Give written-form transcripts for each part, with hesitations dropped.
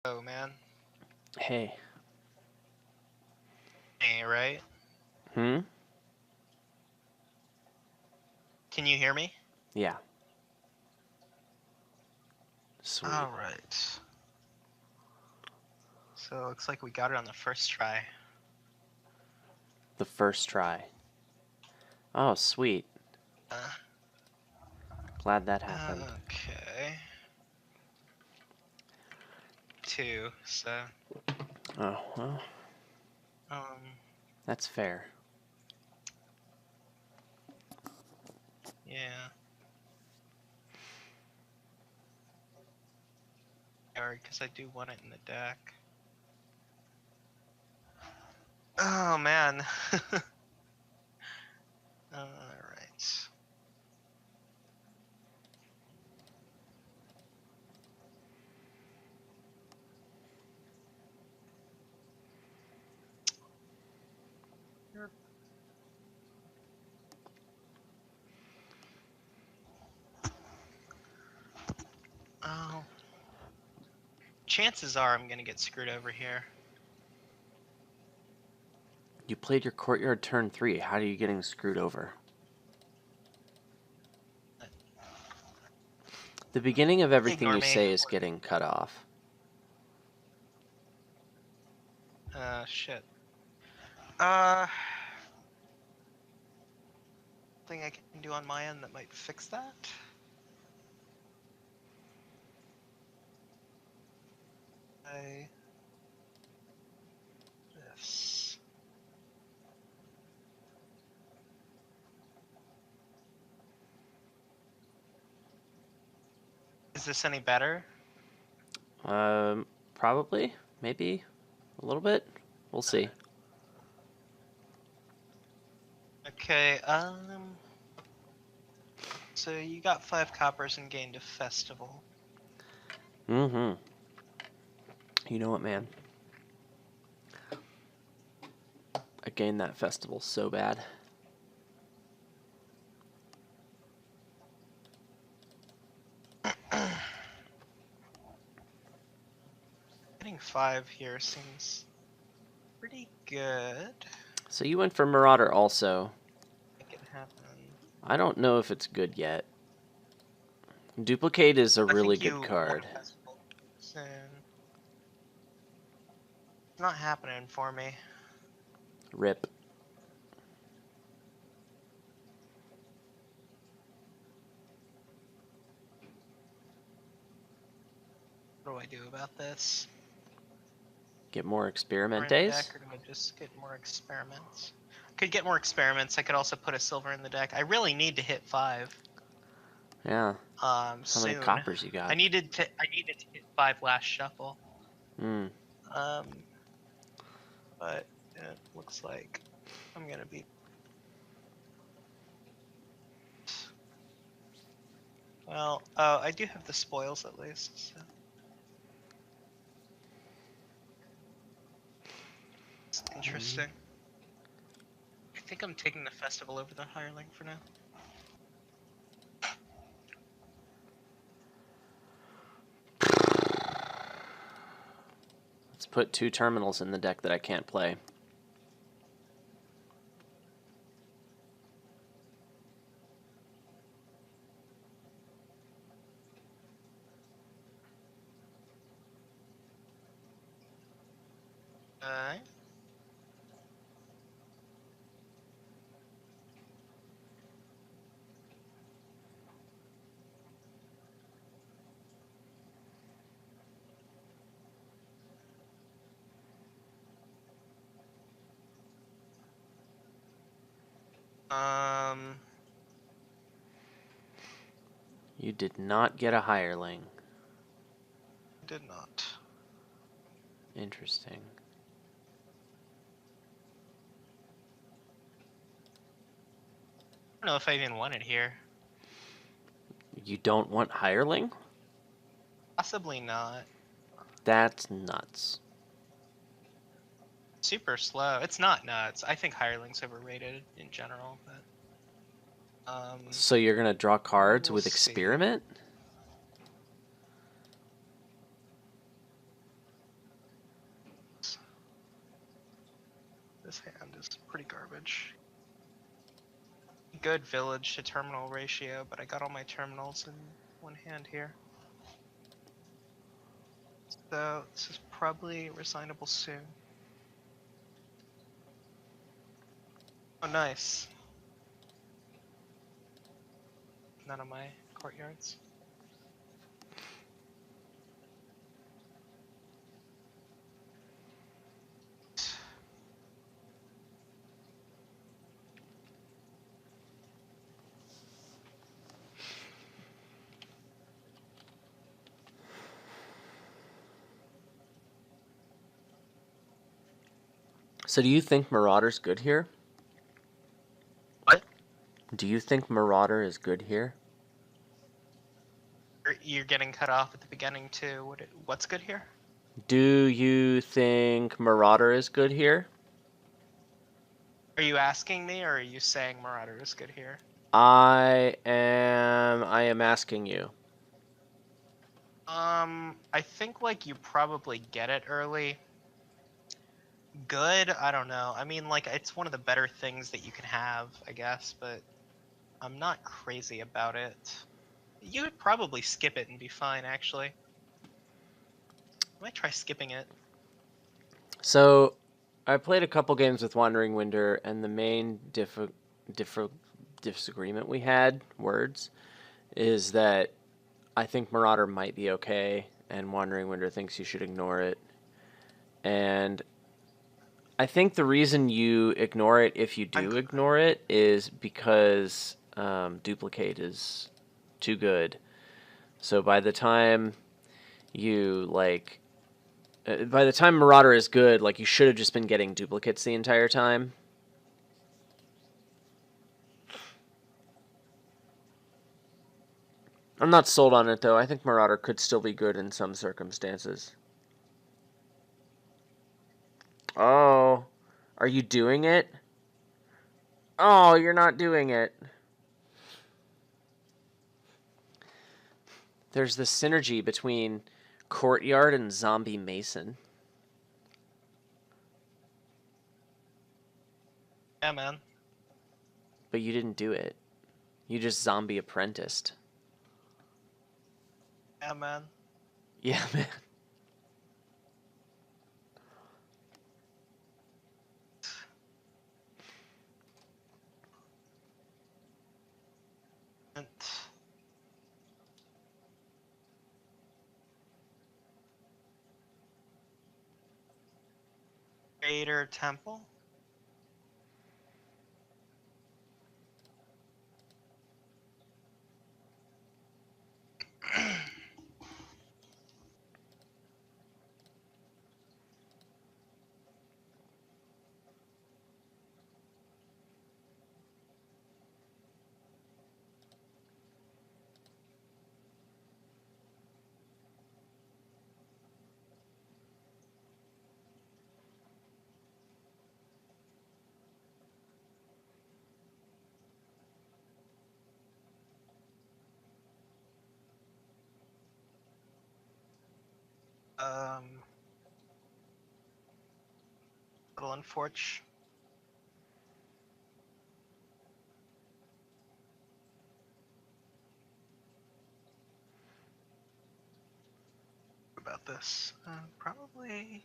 Oh man. Hey. Hey, right? Hmm? Can you hear me? Yeah. Sweet. Alright. So it looks like we got it on the first try. The first try. Oh, sweet. Uh, Glad that happened. okay. 2, so Oh, well, um that's fair. yeah. Because I do want it in the deck. Oh man. Alright. Oh. Chances are I'm gonna get screwed over here. You played your Courtyard turn 3. How are you getting screwed over? The beginning of everything Ignore you me. say is getting cut off. Shit. Thing I can do on my end that might fix that? This. Is this any better? Probably. Maybe. A little bit. We'll see. Okay, so you got 5 coppers and gained a festival. Mm-hmm. You know what, man? I gained that festival so bad. Getting 5 here seems pretty good. So you went for Marauder also. Make it happen. I don't know if it's good yet. Duplicate is a I really think good you want card. a festival soon. It's not happening for me. Rip. What do I do about this? Get more More experiment in the deck, days? or do I just get more experiments? Could get more experiments. I could also put a silver in the deck. I really need to hit 5. Yeah. How many Soon. coppers you I got? needed to hit 5 last shuffle. Hmm. But it looks like I'm gonna be. Well, I do have the spoils at least. So. It's interesting. I think I'm taking the festival over the hireling for now. Let's put 2 terminals in the deck that I can't play. Alright. You did not get a hireling. Did not. Interesting. I don't know if I even want it here. You don't want hireling? Possibly not. That's nuts. Super slow. It's not nuts. I think hireling's overrated in general, but So you're gonna draw cards we'll with see. experiment? This hand is pretty garbage. Good village to terminal ratio, but I got all my terminals in one hand here. So this is probably resignable soon. Oh, nice. None of my courtyards. So do you think Marauder's good here? What? Do you think Marauder is good here? You're getting cut off at the beginning too. What's good here? Do you think Marauder is good here? Are you asking me, or are you saying Marauder is good here? I am asking you. I think like you probably get it early. Good, I don't know. I mean, like it's one of the better things that you can have, I guess, but I'm not crazy about it. You would probably skip it and be fine, actually. I might try skipping it. So, I played a couple games with Wandering Winder, and the main disagreement we had, words, is that I think Marauder might be okay, and Wandering Winder thinks you should ignore it. And I think the reason you ignore it, if you do ignore it, is because Duplicate is too good. So by the time you, like... by the time Marauder is good, like, you should have just been getting duplicates the entire time. I'm not sold on it, though. I think Marauder could still be good in some circumstances. Oh, are you doing it? Oh, you're not doing it. There's this synergy between Courtyard and Zombie Mason. Yeah, man. But you didn't do it. You just zombie apprenticed. Yeah, man. Yeah, man. Raider Temple. Little unfortunate. About this, probably.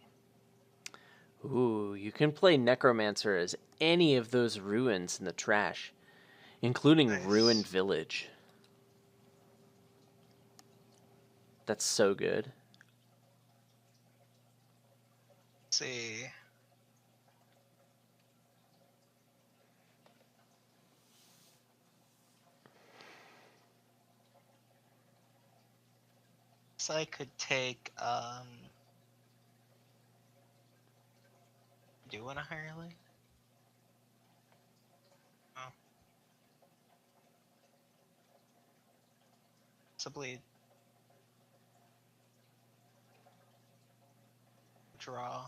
Ooh, you can play Necromancer as any of those ruins in the trash, including Nice. Ruined Village. That's so good. Let's see. So I could take doing a Hireling? Oh. Possibly draw.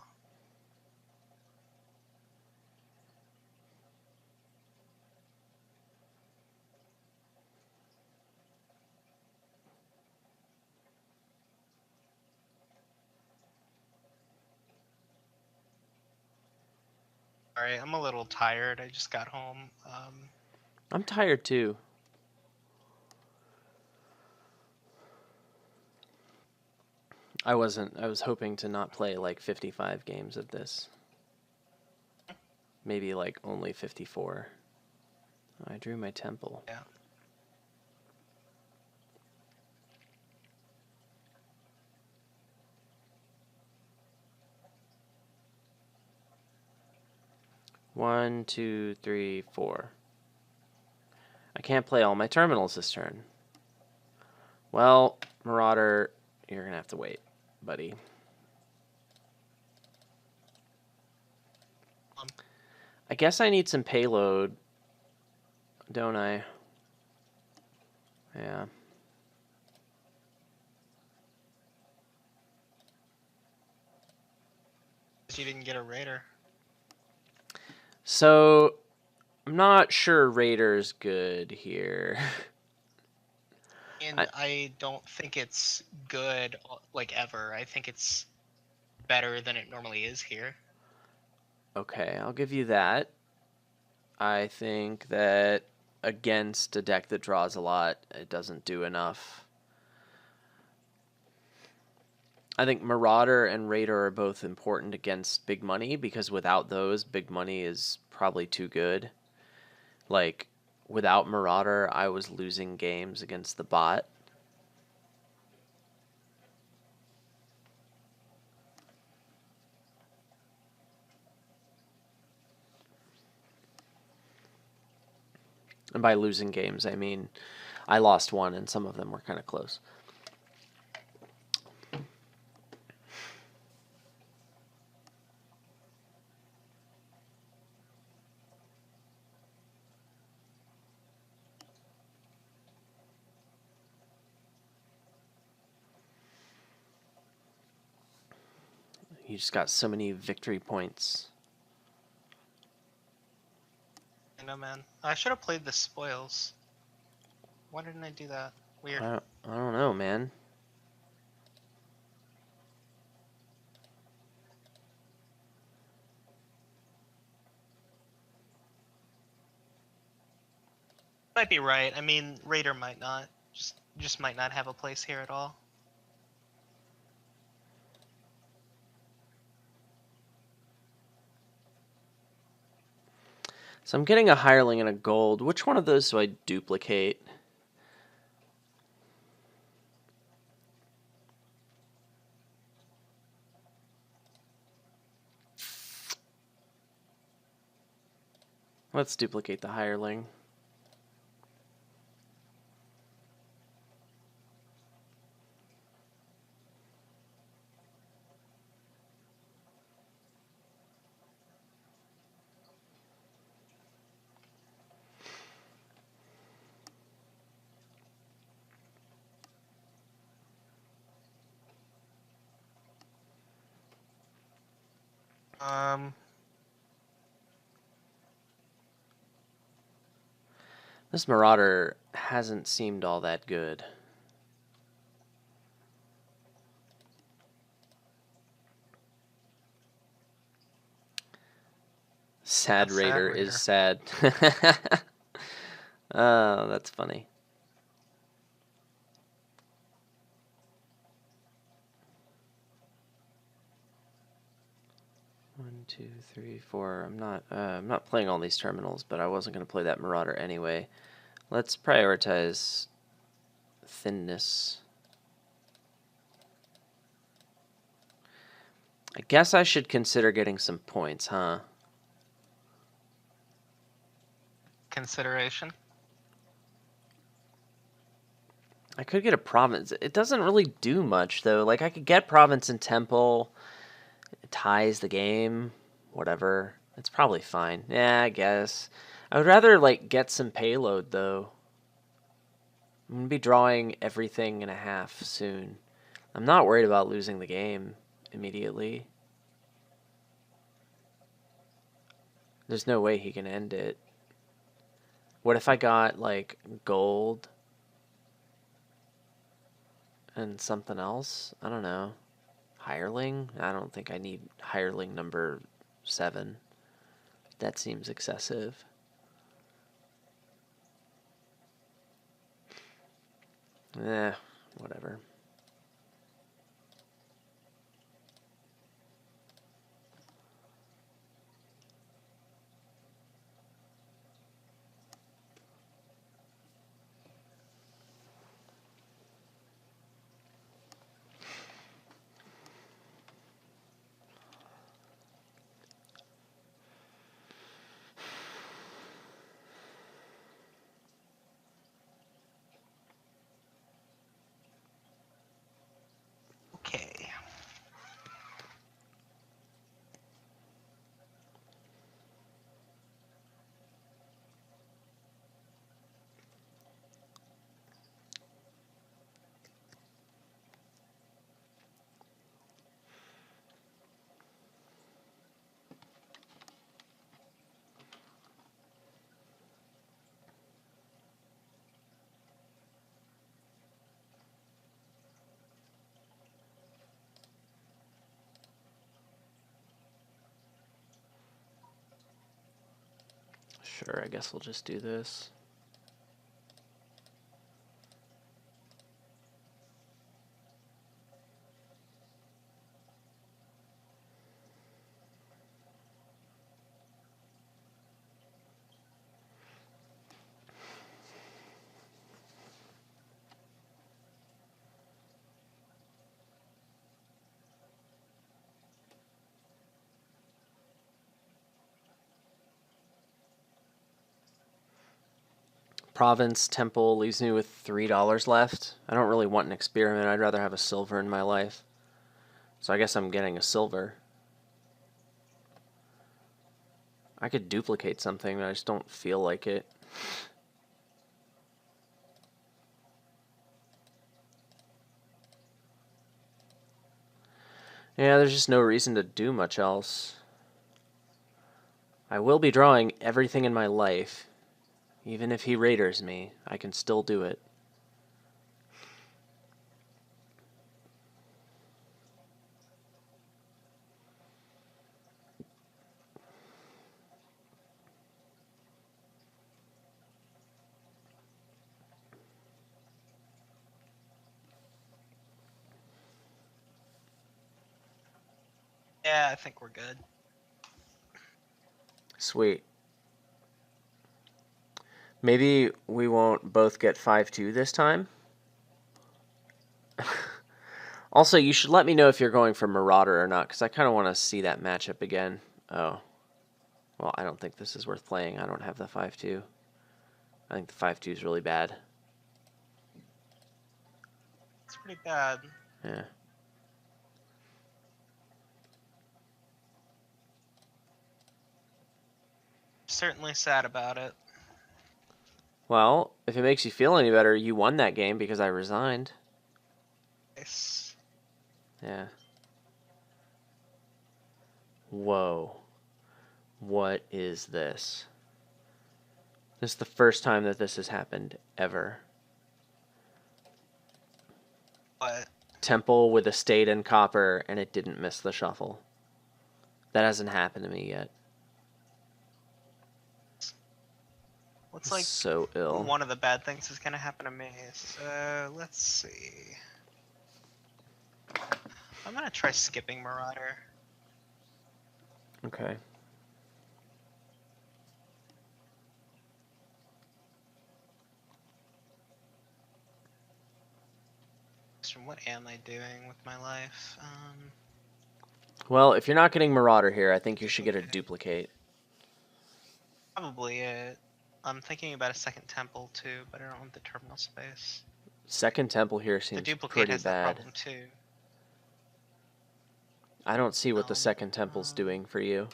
Alright, I'm a little tired. I just got home. I'm tired too. I was hoping to not play like 55 games of this. Maybe like only 54. I drew my temple. Yeah. One, two, three, four. I can't play all my terminals this turn. Well, Marauder, you're gonna have to wait, buddy. I guess I need some payload, don't I? Yeah. You didn't get a Raider. So, I'm not sure Raider's good here. And I don't think it's good, like, ever. I think it's better than it normally is here. Okay, I'll give you that. I think that against a deck that draws a lot, it doesn't do enough. I think Marauder and Raider are both important against big money because without those, big money is probably too good. Like, without Marauder, I was losing games against the bot. And by losing games, I mean I lost one and some of them were kind of close. You just got so many victory points. I know, man. I should have played the spoils. Why didn't I do that? Weird. I don't know, man. Might be right. I mean, Raider might not. Just might not have a place here at all. So I'm getting a Hireling and a gold. Which one of those do I duplicate? Let's duplicate the Hireling. This Marauder hasn't seemed all that good. Sad Raider is sad. Oh, that's funny. One, two, three, four. I'm not playing all these terminals, but I wasn't going to play that Marauder anyway. Let's prioritize thinness. I guess I should consider getting some points, huh? Consideration. I could get a province. It doesn't really do much, though. Like, I could get province and temple. It ties the game. Whatever. It's probably fine. Yeah, I guess. I would rather, like, get some payload, though. I'm going to be drawing everything in a half soon. I'm not worried about losing the game immediately. There's no way he can end it. What if I got, like, gold and something else? I don't know. Hireling? I don't think I need Hireling number 7. That seems excessive. Whatever. Okay. Sure, I guess we'll just do this. Province Temple leaves me with $3 left. I don't really want an experiment. I'd rather have a silver in my life. So I guess I'm getting a silver. I could duplicate something, but I just don't feel like it. Yeah, there's just no reason to do much else. I will be drawing everything in my life. Even if he raiders me, I can still do it. Yeah, I think we're good. Sweet. Maybe we won't both get 5-2 this time. Also, you should let me know if you're going for Marauder or not, because I kind of want to see that matchup again. Oh. Well, I don't think this is worth playing. I don't have the 5-2. I think the 5-2 is really bad. It's pretty bad. Yeah. Certainly sad about it. Well, if it makes you feel any better, you won that game because I resigned. Nice. Yeah. Whoa. What is this? This is the first time that this has happened ever. What? Temple with estate and copper, and it didn't miss the shuffle. That hasn't happened to me yet. Looks like so ill. one of the bad things is gonna happen to me. So let's see. I'm gonna try skipping Marauder. Okay. What am I doing with my life? Well, if you're not getting Marauder here, I think you should get a Okay. duplicate. Probably it. I'm thinking about a second temple too, but I don't want the terminal space. Second temple here The seems duplicate pretty has that bad. problem too. I don't see what the second temple's doing for you.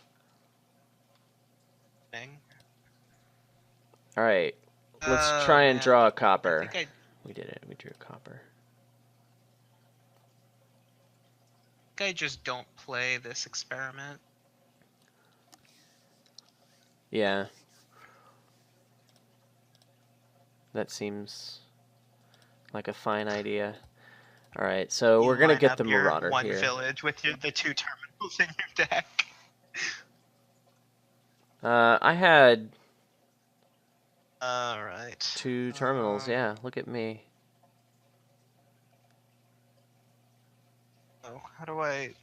Thing. Alright, let's try and draw a copper. I think We did it. We drew a copper. I just don't play this experiment. Yeah. That seems like a fine idea. Alright, so we're gonna get the Marauder one here. village with the two terminals in your deck. I had All right. 2 terminals. Yeah, look at me. Oh, how do I?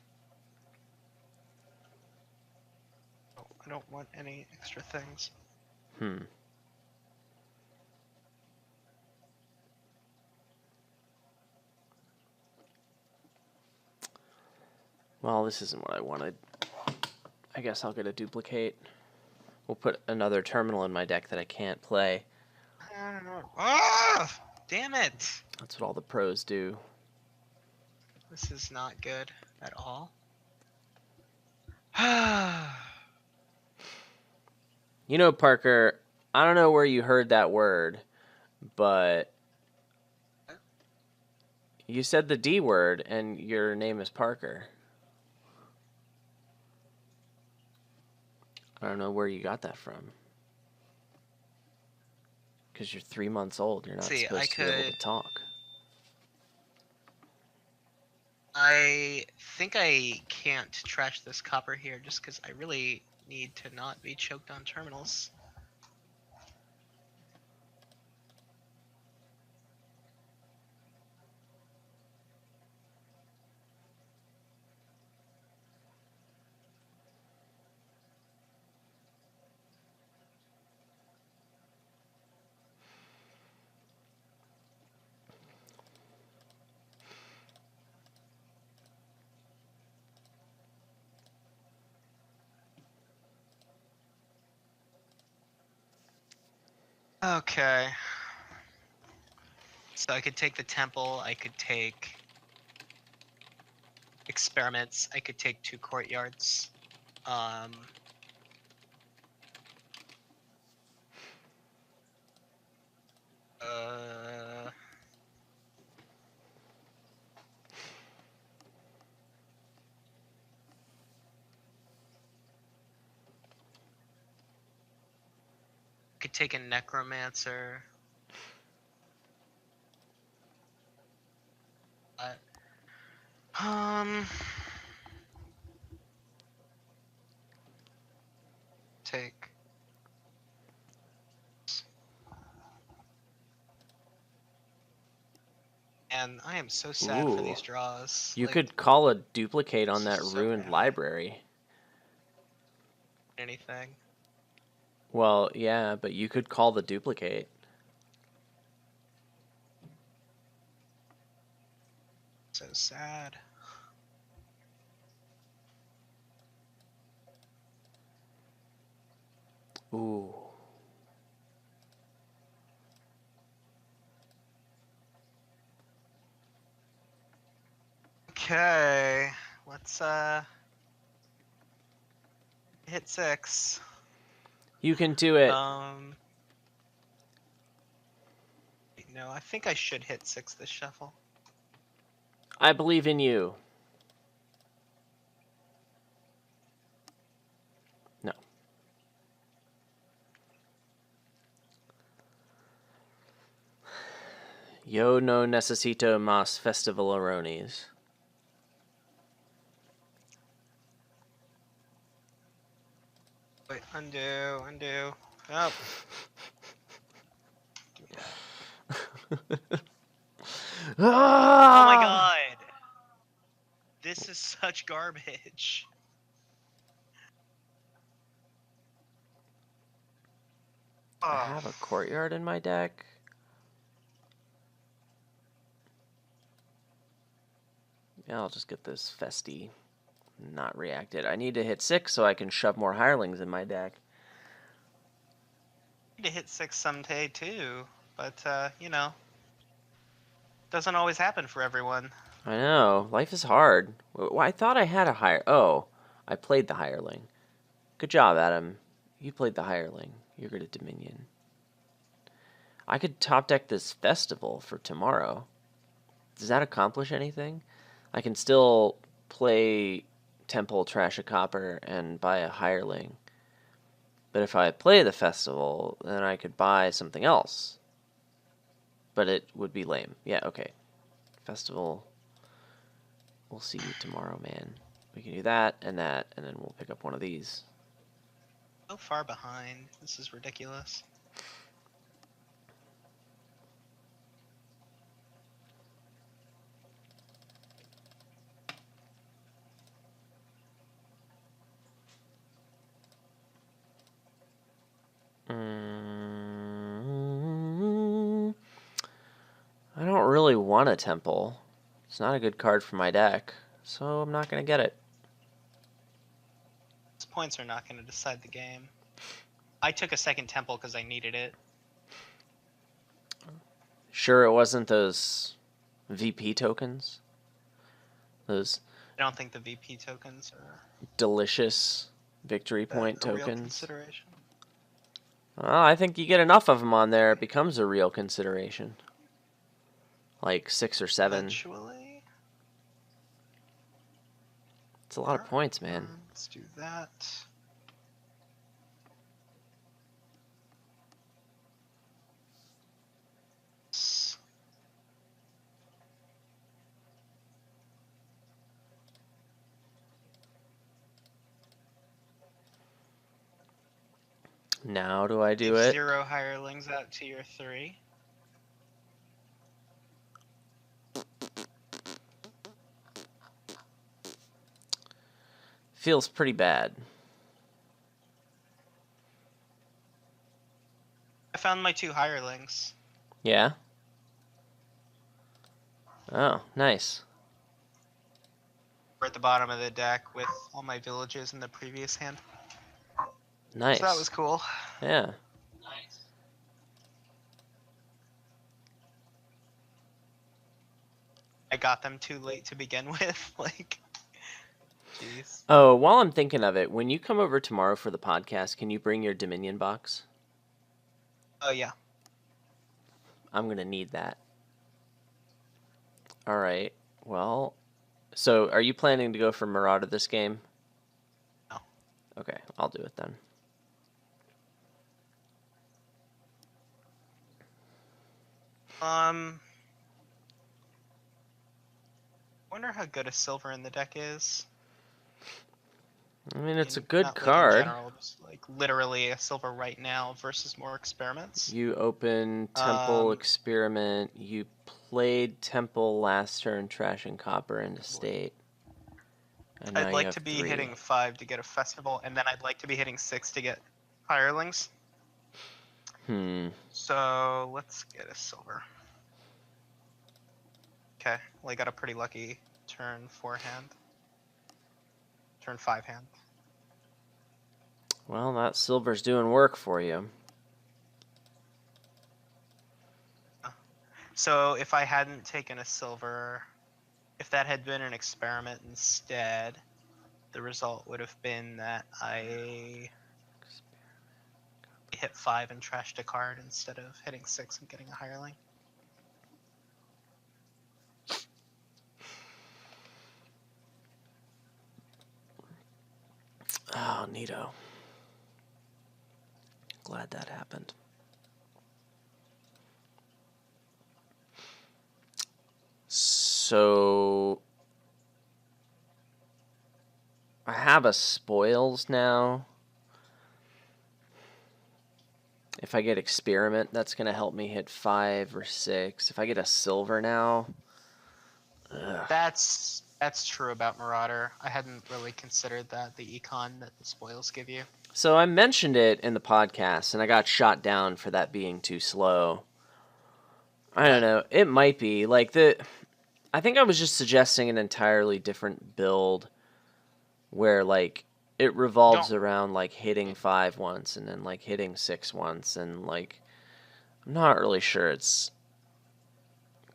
Oh, I don't want any extra things. Well, this isn't what I wanted. I guess I'll get a duplicate. We'll put another terminal in my deck that I can't play. Ah! Damn it! That's what all the pros do. This is not good at all. You know, Parker, I don't know where you heard that word, but you said the D word and your name is Parker. I don't know where you got that from. Because you're 3 months old. You're not supposed to be able to talk. I think I can't trash this copper here just because I really need to not be choked on terminals. Okay. So I could take the temple, I could take experiments, I could take 2 courtyards. Uh, could take a Necromancer. Um, take. And I am so sad for these draws. You like, could call a duplicate on that so ruined bad. library. Anything. Well, yeah, but you could call the duplicate. So sad. Ooh. Okay, let's hit 6. You can do it. No, I think I should hit 6 this shuffle. I believe in you. No. Yo no necesito más festivalerones. Wait, undo. Oh. Give me that. Oh my god! This is such garbage. I have a courtyard in my deck. Yeah, I'll just get this Festi not reacted. I need to hit 6 so I can shove more hirelings in my deck. I need to hit 6 someday too, but you know, doesn't always happen for everyone. I know. Life is hard. Well, I thought I had a hire. Oh, I played the hireling. Good job, Adam. You played the hireling. You're good at Dominion. I could top deck this festival for tomorrow. Does that accomplish anything? I can still play Temple, Trash a Copper, and buy a hireling. But if I play the festival, then I could buy something else. But it would be lame. Yeah, okay. Festival. We'll see you tomorrow, man. We can do that, and then we'll pick up one of these. So far behind. This is ridiculous. I don't really want a temple. It's not a good card for my deck, so I'm not going to get it. These points are not going to decide the game. I took a second temple because I needed it. Sure it wasn't those VP tokens? Those I don't think the VP tokens are delicious victory point a real tokens? consideration. Well, I think you get enough of them on there, it becomes a real consideration. Like 6 or 7. Eventually. It's a lot of points, man. Let's do that. Now do I do Give it? 0 hirelings out to your 3. Feels pretty bad. I found my 2 hirelings. Yeah? Oh, nice. We're at the bottom of the deck with all my villages in the previous hand. Nice. So that was cool. Yeah. Nice. I got them too late to begin with. Like, jeez. Oh, while I'm thinking of it, when you come over tomorrow for the podcast, can you bring your Dominion box? Oh, yeah. I'm going to need that. All right. Well, so are you planning to go for Marauder this game? No. Okay, I'll do it then. I wonder how good a silver in the deck is. I mean, it's a Not good like in card. general, just like literally a silver right now versus more experiments. You open Temple Experiment. You played Temple last turn, trashing Copper into state. And now I'd you like have to be 3. hitting 5 to get a festival, and then I'd like to be hitting 6 to get hirelings. So let's get a silver. Okay, well, I got a pretty lucky turn 4 hand. Turn 5 hand. Well, that silver's doing work for you. So if I hadn't taken a silver, if that had been an experiment instead, the result would have been that I hit 5 and trashed a card instead of hitting 6 and getting a hireling. Oh, neato. Glad that happened. So I have a spoils now. If I get experiment, that's going to help me hit 5 or 6. If I get a silver now, That's true about Marauder. I hadn't really considered that, the econ that the spoils give you. So I mentioned it in the podcast, and I got shot down for that being too slow. I don't know. It might be. I think I was just suggesting an entirely different build where, it revolves around, hitting 5 once and then, hitting 6 once. And, I'm not really sure it's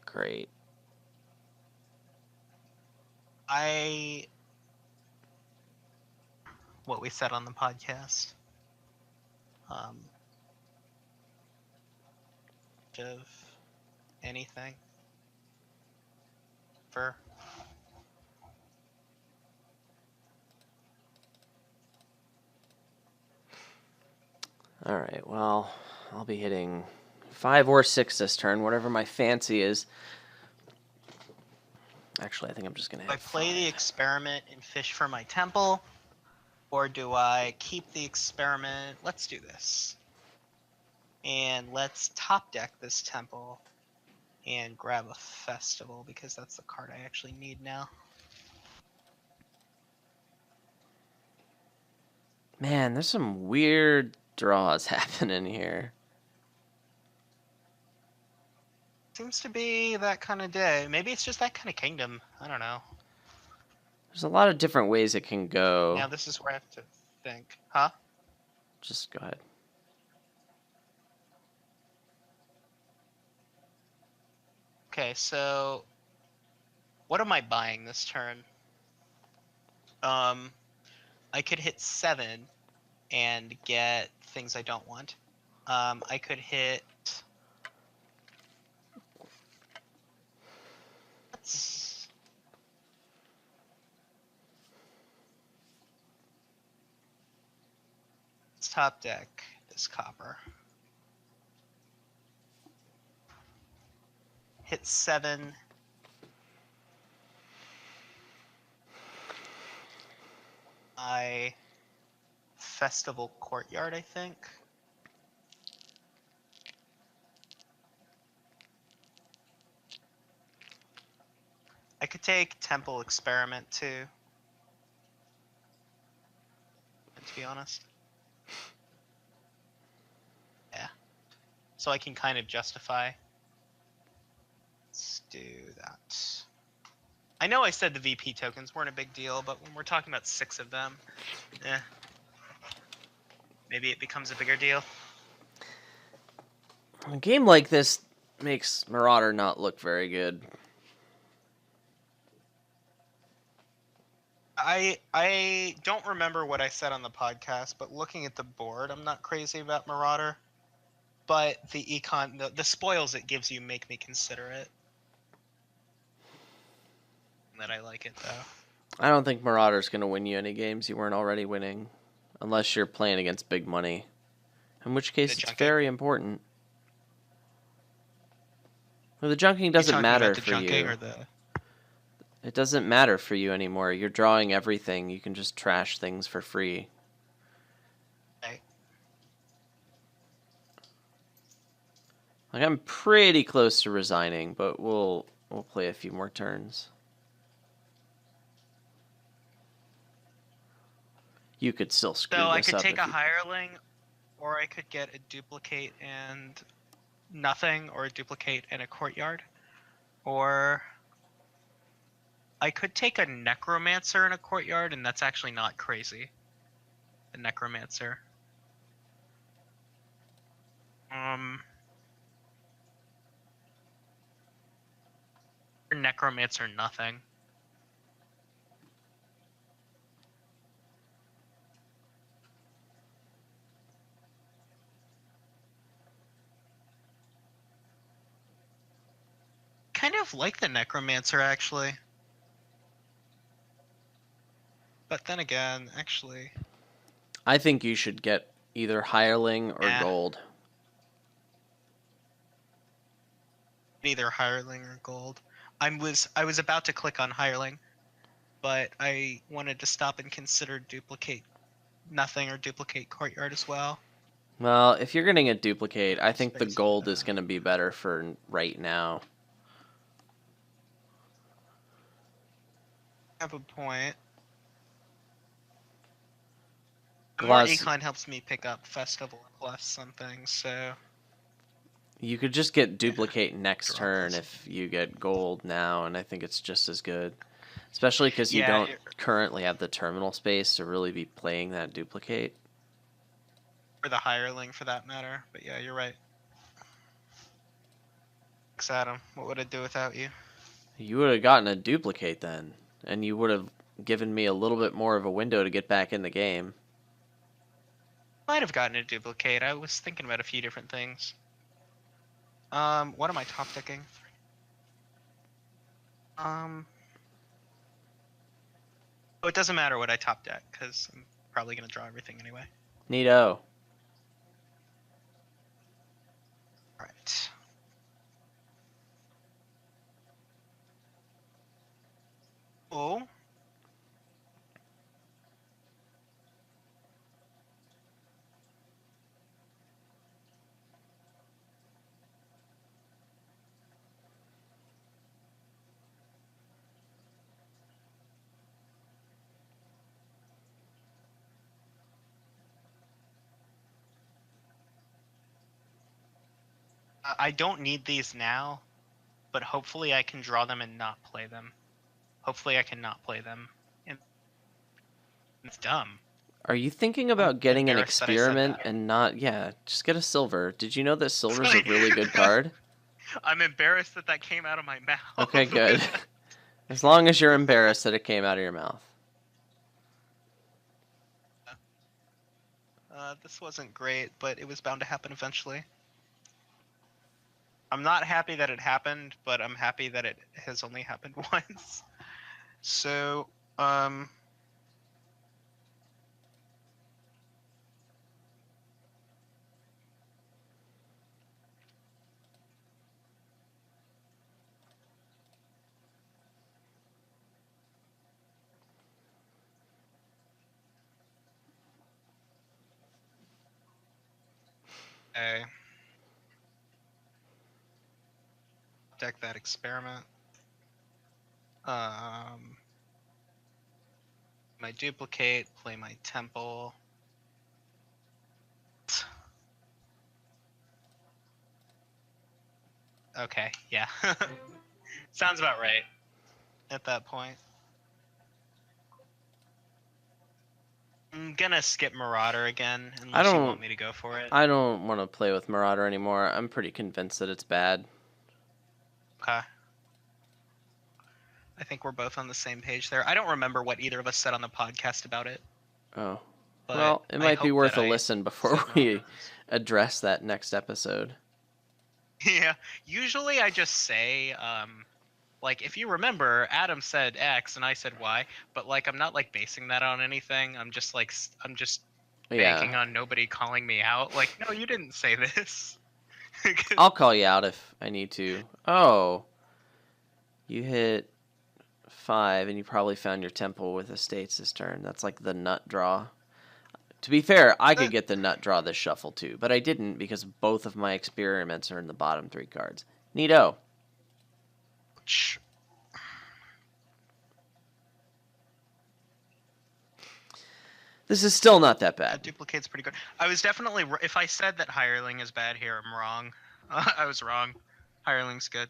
great. What we said on the podcast. Of anything. For All right, well, I'll be hitting 5 or 6 this turn, whatever my fancy is. Actually, I think I'm just going to hit I play 5. the experiment and fish for my temple. Or do I keep the experiment? Let's do this. And let's top deck this temple and grab a festival, because that's the card I actually need now. Man, there's some weird draws happening here. Seems to be that kind of day. Maybe it's just that kind of kingdom. I don't know. There's a lot of different ways it can go. Now this is where I have to think. Huh? Just go ahead. Okay, so what am I buying this turn? I could hit 7 and get things I don't want. I could hit. Let's top deck this copper. Hit 7. Festival Courtyard, I think. I could take Temple Experiment too, to be honest. Yeah. So I can kind of justify. Let's do that. I know I said the VP tokens weren't a big deal, but when we're talking about 6 of them, maybe it becomes a bigger deal. A game like this makes Marauder not look very good. I don't remember what I said on the podcast, but looking at the board, I'm not crazy about Marauder. But the econ, the spoils it gives you make me consider it. That I like it, though. I don't think Marauder's going to win you any games you weren't already winning. Unless you're playing against big money. In which case, it's very important. Well, the junking doesn't matter for you. Or the... It doesn't matter for you anymore. You're drawing everything. You can just trash things for free. Right. Like, I'm pretty close to resigning, but we'll play a few more turns. You could still screw this up. So I could take a Hireling, or I could get a duplicate and nothing, or a duplicate and a Courtyard. Or I could take a Necromancer and a Courtyard, and that's actually not crazy. The Necromancer. Necromancer nothing. Kind of like the Necromancer, actually. But then again, actually... I think you should get either Hireling or Gold. Either Hireling or Gold. I was about to click on Hireling, but I wanted to stop and consider duplicate nothing or duplicate Courtyard as well. Well, if you're getting a duplicate, I think the Gold is going to be better for right now. I have a point. More econ helps me pick up Festival plus something, so... You could just get duplicate next turn if you get Gold now, and I think it's just as good. Especially because you don't currently have the terminal space to really be playing that duplicate. Or the Hireling, for that matter. But yeah, you're right. Thanks, Adam. What would I do without you? You would have gotten a duplicate then, and you would have given me a little bit more of a window to get back in the game. Might have gotten a duplicate. I was thinking about a few different things. What am I top decking? Oh, it doesn't matter what I top deck, because I'm probably going to draw everything anyway. Neato. Alright. Oh. I don't need these now, but hopefully I can draw them and not play them. Hopefully I can not play them. And it's dumb. Are you thinking I'm about getting an embarrassed that I said experiment that. and not... Yeah, just get a silver. Did you know that silver's a really good card? I'm embarrassed that that came out of my mouth. Okay, good. As long as you're embarrassed that it came out of your mouth. This wasn't great, but it was bound to happen eventually. I'm not happy that it happened, but I'm happy that it has only happened once. So, okay. Deck that experiment. My duplicate, play my temple. Okay, yeah. Sounds about right at that point. I'm gonna skip Marauder again, unless you want me to go for it. I don't want to play with Marauder anymore. I'm pretty convinced that it's bad. Okay. I think we're both on the same page there. I don't remember what either of us said on the podcast about it. Oh. But Well, it I might be hope worth that a I listen before said we Marauder. address that next episode. Yeah, usually I just say, like, if you remember, Adam said X and I said Y, but like I'm not like basing that on anything. I'm just like I'm just banking Yeah. on nobody calling me out. Like, no, you didn't say this. I'll call you out if I need to. Oh. You hit 5 and you probably found your temple with estates this turn. That's like the nut draw. To be fair, I could get the nut draw this shuffle too, but I didn't because both of my experiments are in the bottom 3 cards. Neato. This is still not that bad. Duplicate's pretty good. I was definitely, if I said that Hireling is bad here, I'm wrong. I was wrong. Hireling's good.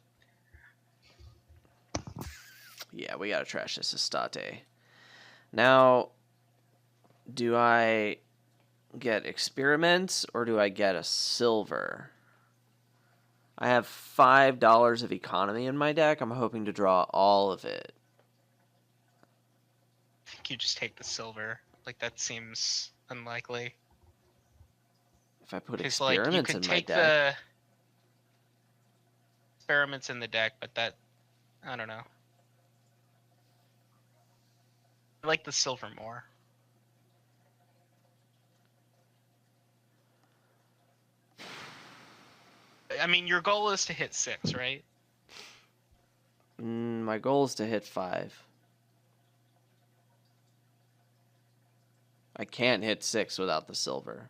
Yeah, we gotta trash this estate. Now, do I get experiments or do I get a silver? I have $5 of economy in my deck. I'm hoping to draw all of it. I think you just take the silver. Like, that seems unlikely. If I put Because, like, you experiments could in my take deck, the experiments in the deck, but that, I don't know. I like the silver more. I mean, your goal is to hit 6, right? my goal is to hit 5. I can't hit 6 without the silver.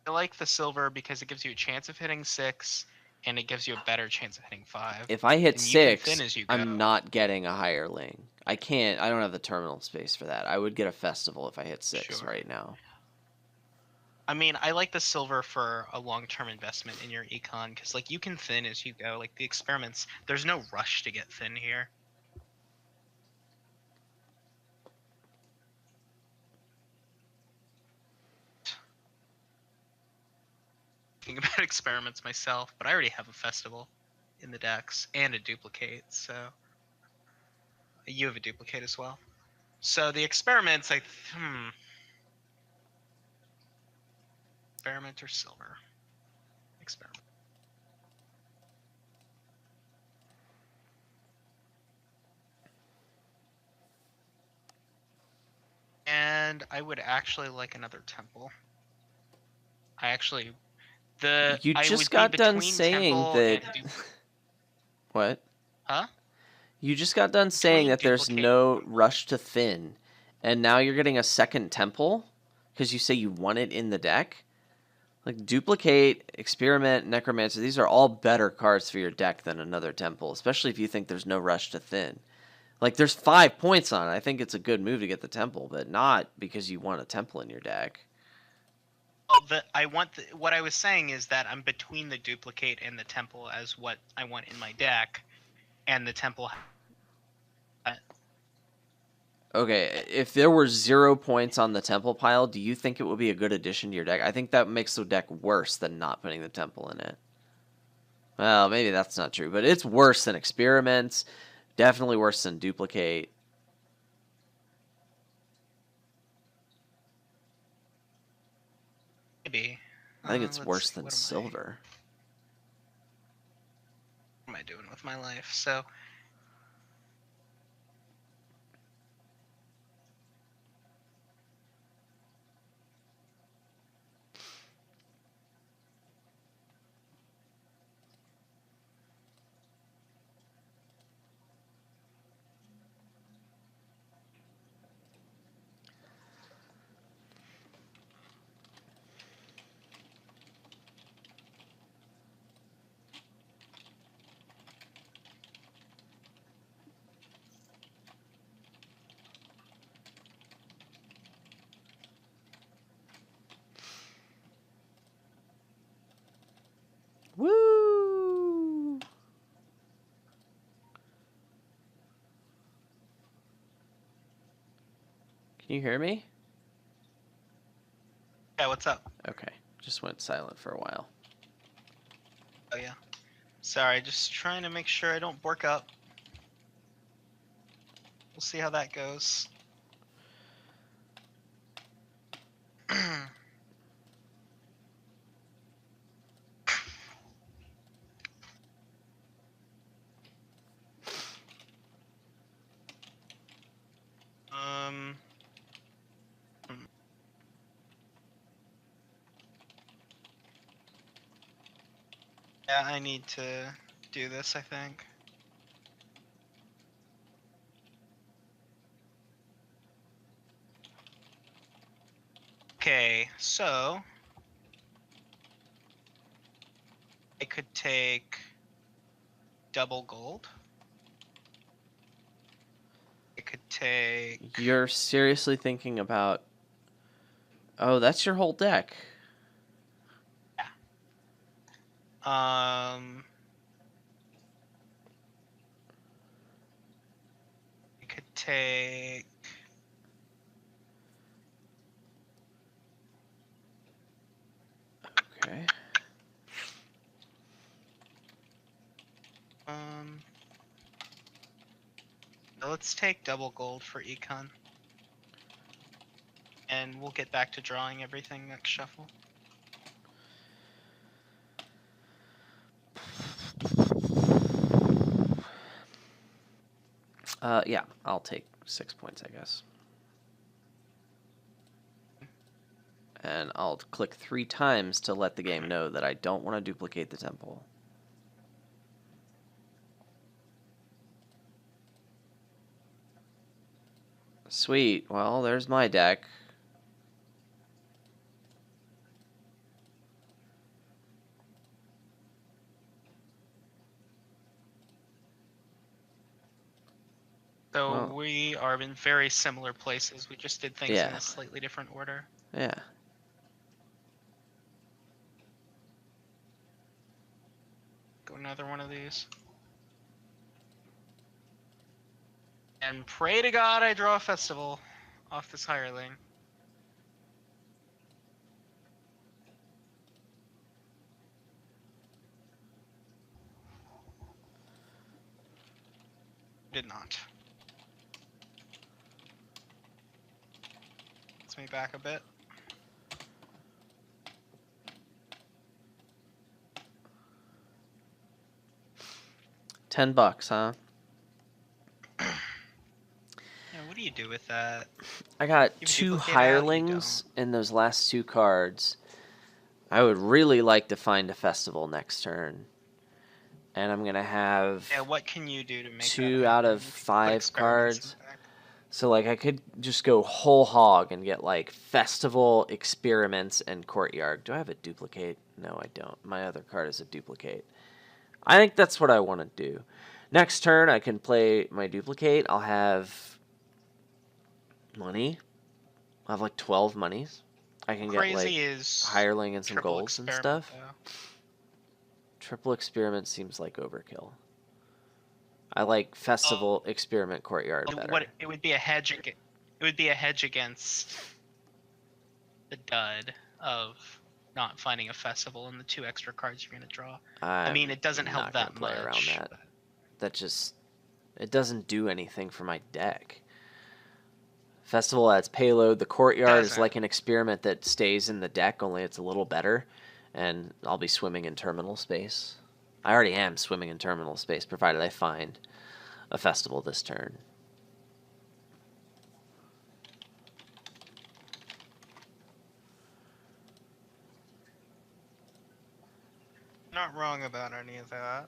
I like the silver because it gives you a chance of hitting 6, and it gives you a better chance of hitting 5. If I hit And you can 6, thin as you go. I'm not getting a Hireling. I don't have the terminal space for that. I would get a festival if I hit 6 Sure. right now. I mean, I like the silver for a long-term investment in your econ, because, like, you can thin as you go. Like, the experiments, there's no rush to get thin here. Thinking about experiments myself, but I already have a festival in the decks and a duplicate, so you have a duplicate as well. So the experiments, experiment or silver? Experiment. And I would actually like another temple. You just got done saying that. What? Huh? You just got done saying that there's no rush to thin, and now you're getting a second temple because you say you want it in the deck. Like duplicate, experiment, necromancer. These are all better cards for your deck than another temple, especially if you think there's no rush to thin. Like there's 5 points on it. I think it's a good move to get the temple, but not because you want a temple in your deck. What I was saying is that I'm between the duplicate and the temple as what I want in my deck, and the temple. Okay, if there were 0 points on the temple pile, do you think it would be a good addition to your deck? I think that makes the deck worse than not putting the temple in it. Well, maybe that's not true, but it's worse than experiments. Definitely worse than duplicate. Maybe. I think it's Let's worse see. than silver. What am I doing with my life? So. Woo! Can you hear me? Yeah, what's up? Okay, just went silent for a while. Oh yeah. Sorry, just trying to make sure I don't bork up. We'll see how that goes. um. Yeah, I need to do this, I think. Okay, so I could take double gold. I could take. You're seriously thinking about... Oh, that's your whole deck. Yeah. I could take. Okay. Let's take double gold for econ. And we'll get back to drawing everything next shuffle. Yeah, I'll take 6 points, I guess. And I'll click 3 times to let the game know that I don't want to duplicate the temple. Sweet. Well, there's my deck. So Well, we are in very similar places. We just did things in yeah. a slightly different order. Yeah. Go another one of these. And pray to God I draw a festival off this hireling. Did not. Let's me back a bit. $10, huh? Yeah, what do you do with that? I got You 2 duplicate out, you hirelings in those last 2 cards. I would really like to find a festival next turn. And I'm going to have Yeah, what can you do to make 2 that out happen? of You could put 5 experiments in cards. the back. So, like, I could just go whole hog and get, like, festival, experiments, and courtyard. Do I have a duplicate? No, I don't. My other card is a duplicate. I think that's what I want to do. Next turn, I can play my duplicate. I'll have money. I'll have, like, 12 monies. I can get like Crazy is Hireling and some triple golds and experiment, stuff. though. Triple experiment seems like overkill. I like festival experiment courtyard better. What it would be a hedge. It would be a hedge against the dud of not finding a festival and the 2 extra cards you're gonna draw. I mean, it doesn't help that play much. around that. But... That just it doesn't do anything for my deck. Festival adds payload. The courtyard is like an experiment that stays in the deck, only it's a little better, and I'll be swimming in terminal space. I already am swimming in terminal space, provided I find a festival this turn. Not wrong about any of that.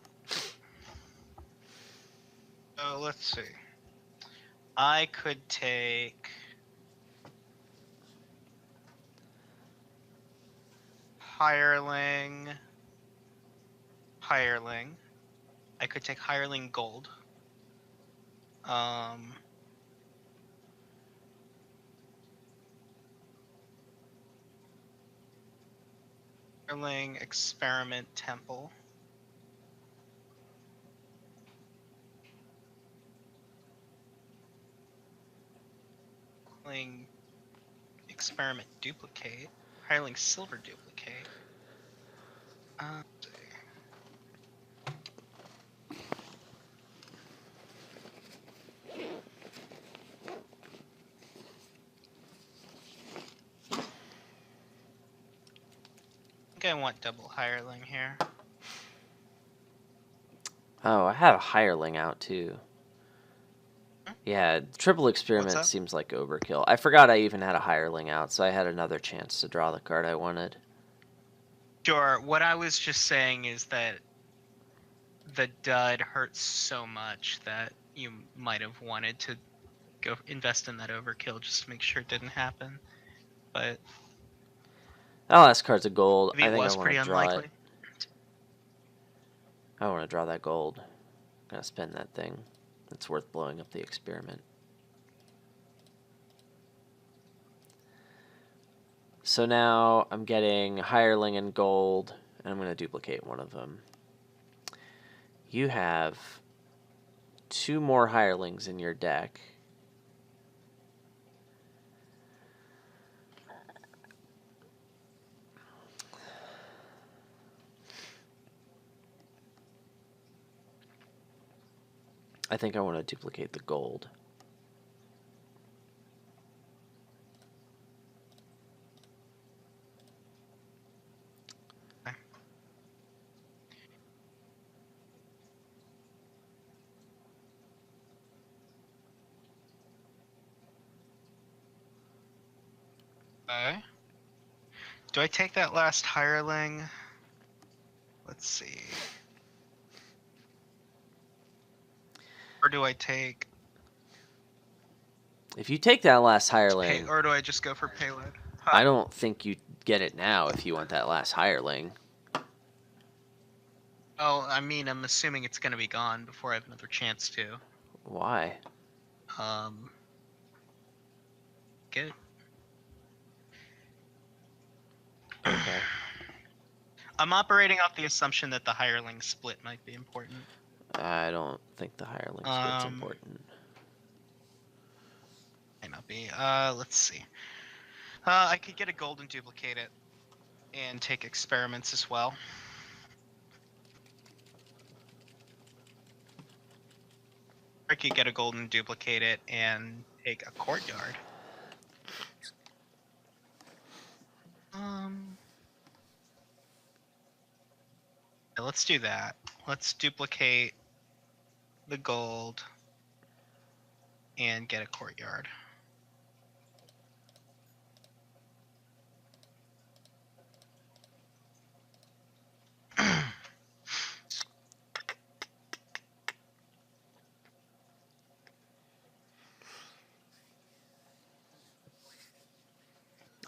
So let's see. I could take Hireling. I could take Hireling Gold. Hireling Experiment Temple. Hireling Experiment Duplicate. Hireling Silver Duplicate. Let's see. I think I want double Hireling here. Oh, I have a Hireling out too. Yeah, triple experiment seems like overkill. I forgot I even had a Hireling out, so I had another chance to draw the card I wanted. Sure. What I was just saying is that the dud hurts so much that you might have wanted to go invest in that overkill just to make sure it didn't happen. But that last card's a gold. I think was I want pretty to draw unlikely. it. I want to draw that gold. Gotta spend that thing. It's worth blowing up the experiment. So now I'm getting Hireling and gold, and I'm going to duplicate one of them. You have 2 more Hirelings in your deck. I think I want to duplicate the gold. Okay. Do I take that last Hireling? Let's see. Or do I take... If you take that last Hireling... Or do I just go for payload? Huh. I don't think you get it now if you want that last Hireling. Oh, I mean, I'm assuming it's going to be gone before I have another chance to. Why? Good. Okay. I'm operating off the assumption that the Hireling split might be important. I don't think the Hireling split's important. Might not be. Let's see. I could get a gold and duplicate it, and take experiments as well. I could get a gold and duplicate it and take a Courtyard. Yeah, let's do that. Let's duplicate the gold and get a Courtyard.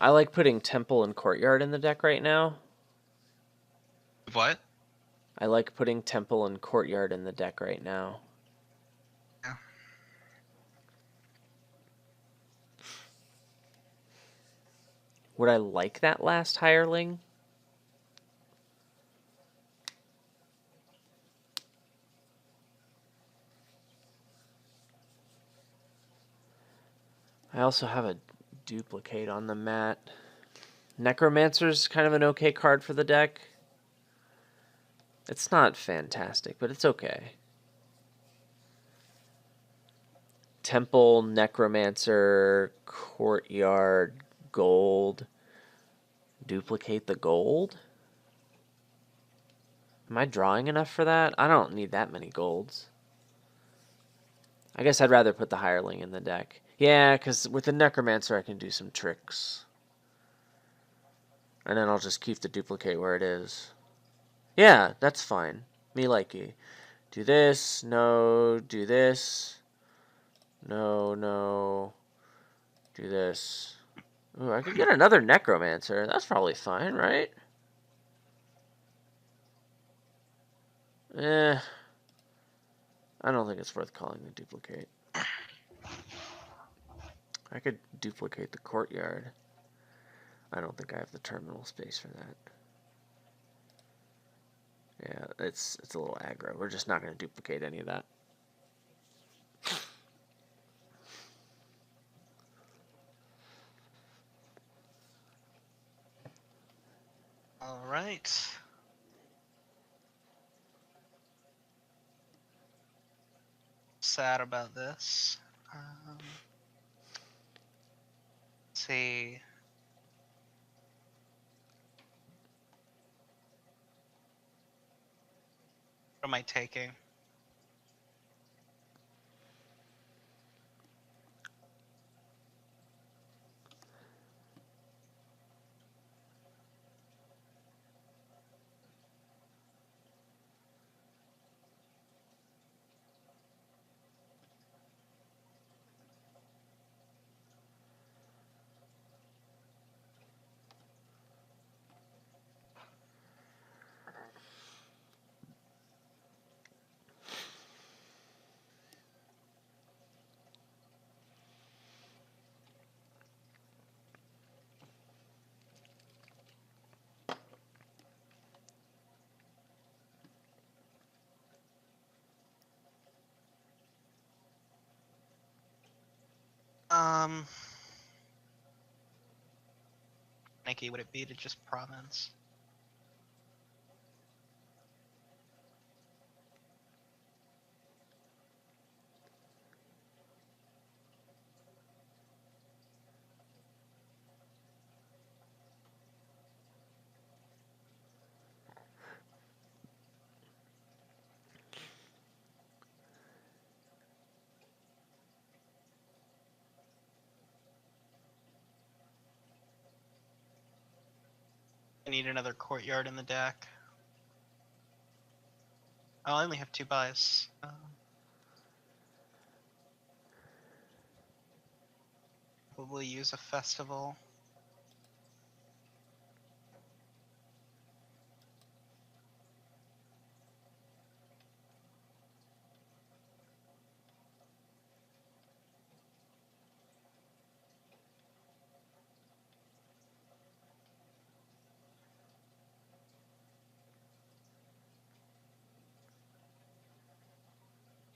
I like putting Temple and Courtyard in the deck right now. What? I like putting Temple and Courtyard in the deck right now. Yeah. Would I like that last Hireling? I also have a duplicate on the mat. Necromancer's kind of an okay card for the deck. It's not fantastic, but it's okay. Temple, Necromancer, Courtyard, Gold. Duplicate the gold? Am I drawing enough for that? I don't need that many golds. I guess I'd rather put the Hireling in the deck. Yeah, because with the Necromancer I can do some tricks. And then I'll just keep the duplicate where it is. Yeah, that's fine. Me likey. Do this, no, do this. No, no. Do this. Ooh, I could get another Necromancer. That's probably fine, right? I don't think it's worth calling the duplicate. I could duplicate the Courtyard. I don't think I have the terminal space for that. Yeah, it's a little aggro. We're just not going to duplicate any of that. All right. Sad about this. Let's see. What am I taking? Nikki, would it be to just province? I need another Courtyard in the deck. Oh, I only have 2 buys. Probably use a festival.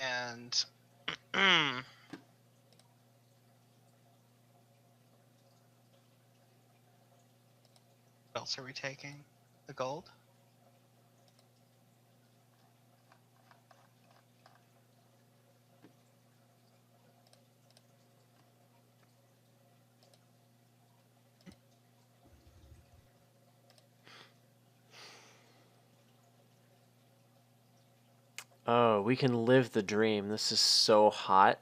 And what else are we taking? The gold? Oh, we can live the dream. This is so hot.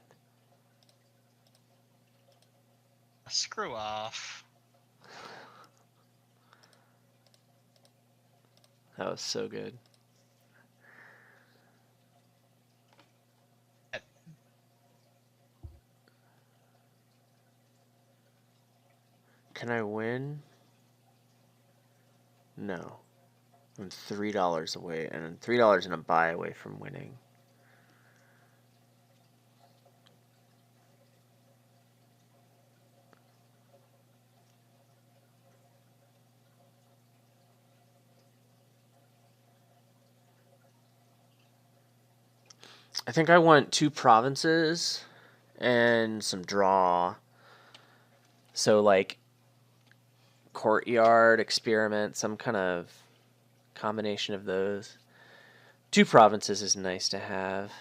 Screw off. That was so good. Can I win? No. I'm $3 away, and I'm $3 and a buy away from winning. I think I want 2 provinces and some draw. So, like, Courtyard, Experiment, some kind of combination of those. 2 provinces is nice to have.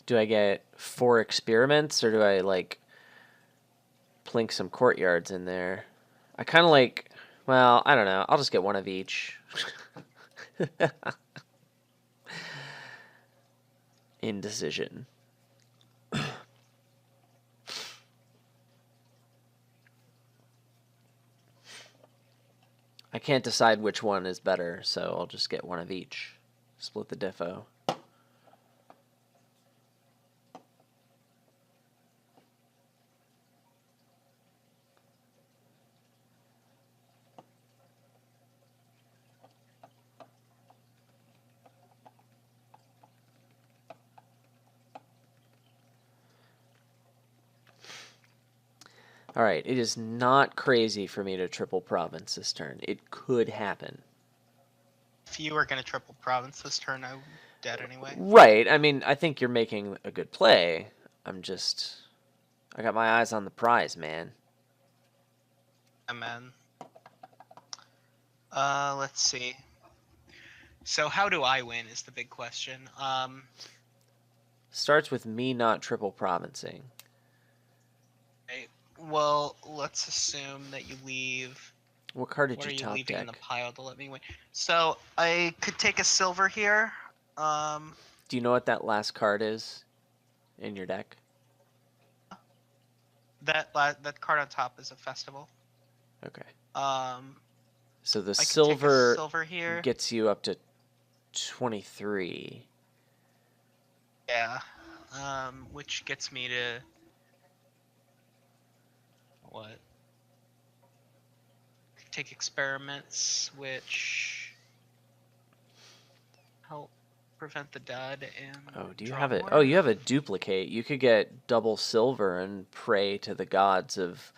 Do I get 4 experiments, or do I, like, plink some courtyards in there? I kind of like, well, I don't know. I'll just get 1 of each. Indecision. I can't decide which one is better, so I'll just get 1 of each. Split the diffo. All right, it is not crazy for me to triple province this turn. It could happen. If you were going to triple province this turn, I'm dead anyway. Right. I mean, I think you're making a good play. I got my eyes on the prize, man. Amen. Let's see. So how do I win is the big question. Starts with me not triple provincing. Right. Well, let's assume that you leave. What card did What you are you top leaving deck? in the pile to let me win? So I could take a silver here. Do you know what that last card is in your deck? That card on top is a festival. Okay. Um, So the I could take a silver silver here. gets you up to 23. Yeah. Which gets me to what? Take experiments, which help prevent the dud and Oh, do you draw have it? more. Oh, you have a duplicate. You could get double silver and pray to the gods of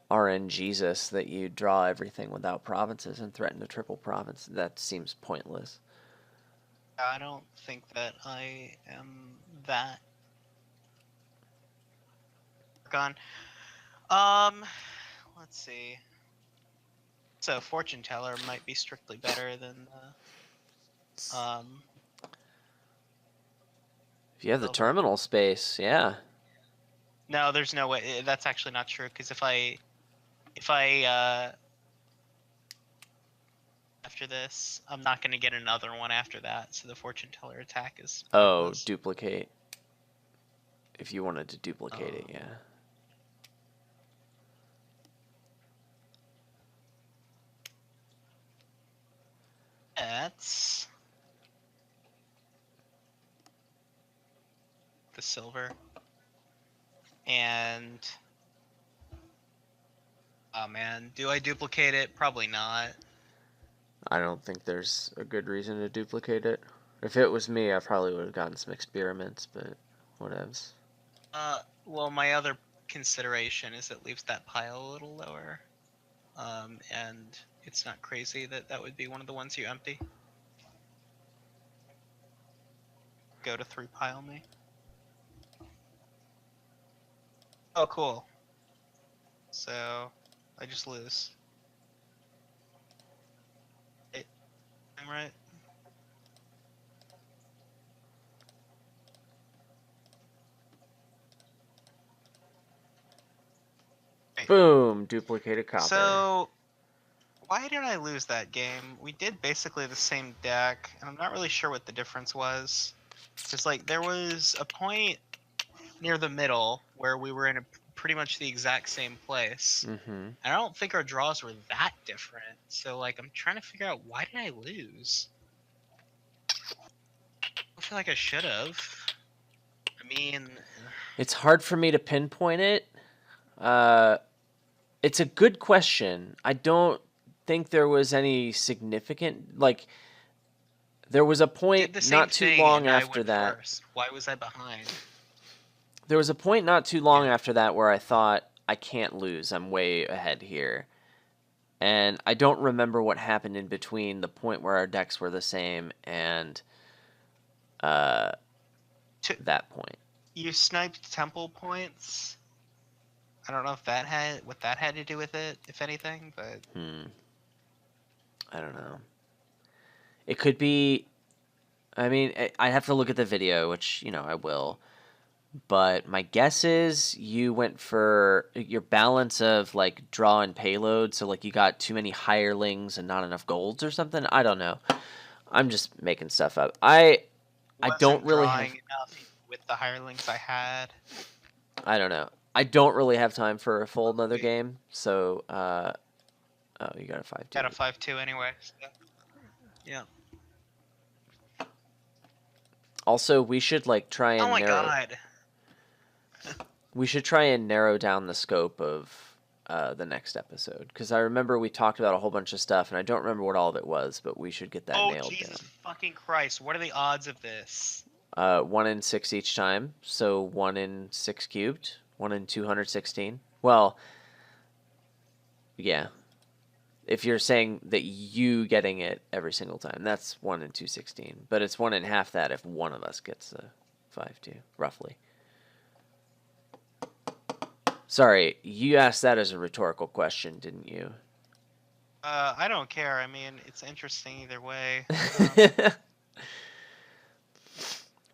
RN Jesus that you draw everything without provinces and threaten to triple province. That seems pointless. I don't think that I am that gone. Let's see. So fortune teller might be strictly better than If you have the silver. terminal space, yeah. No, there's no way. That's actually not true because if I after this, I'm not going to get another one after that. So the fortune teller attack is pointless. Duplicate. If you wanted to duplicate it, yeah. That's the silver. And oh man, do I duplicate it? Probably not. I don't think there's a good reason to duplicate it. If it was me, I probably would have gotten some experiments, but whatevs. Well, my other consideration is it leaves that pile a little lower. And it's not crazy that that would be one of the ones you empty. Go to 3 pile me. Oh, cool. So, I just lose. I'm right. Boom! Duplicated copper. So, why did I lose that game? We did basically the same deck, and I'm not really sure what the difference was. Because, like, there was a point near the middle where we were in pretty much the exact same place. Mm-hmm. And I don't think our draws were that different. So, like, I'm trying to figure out why did I lose? I feel like I should have. I mean, It's hard for me to pinpoint it. It's a good question. I don't think there was any significant, like, there was a did point the same not too thing long and I after went that. first. Why was I behind? There was a point not too long after that where I thought, I can't lose. I'm way ahead here. And I don't remember what happened in between the point where our decks were the same and that point. You sniped temple points. I don't know if that had what that had to do with it, if anything, but I don't know. It could be. I mean, I'd have to look at the video, which I will. But my guess is you went for your balance of like draw and payload, so like you got too many hirelings and not enough golds or something. I don't know. I'm just making stuff up. I don't really have enough with the hirelings I had. I don't know. I don't really have time for a full another game, so oh, you got a 5-2. Got a 5-2 anyway. So. Yeah. Also, we should like try and oh my god. We should try and narrow down the scope of the next episode, because I remember we talked about a whole bunch of stuff, and I don't remember what all of it was, but we should get that nailed down. Oh, Jesus fucking Christ. What are the odds of this? 1 in 6 each time, so 1 in 6 cubed, 1 in 216. Well, yeah. If you're saying that you getting it every single time, that's 1 in 216. But it's 1 in half that if one of us gets a 5-2, roughly. Sorry, you asked that as a rhetorical question, didn't you? I don't care. I mean, it's interesting either way.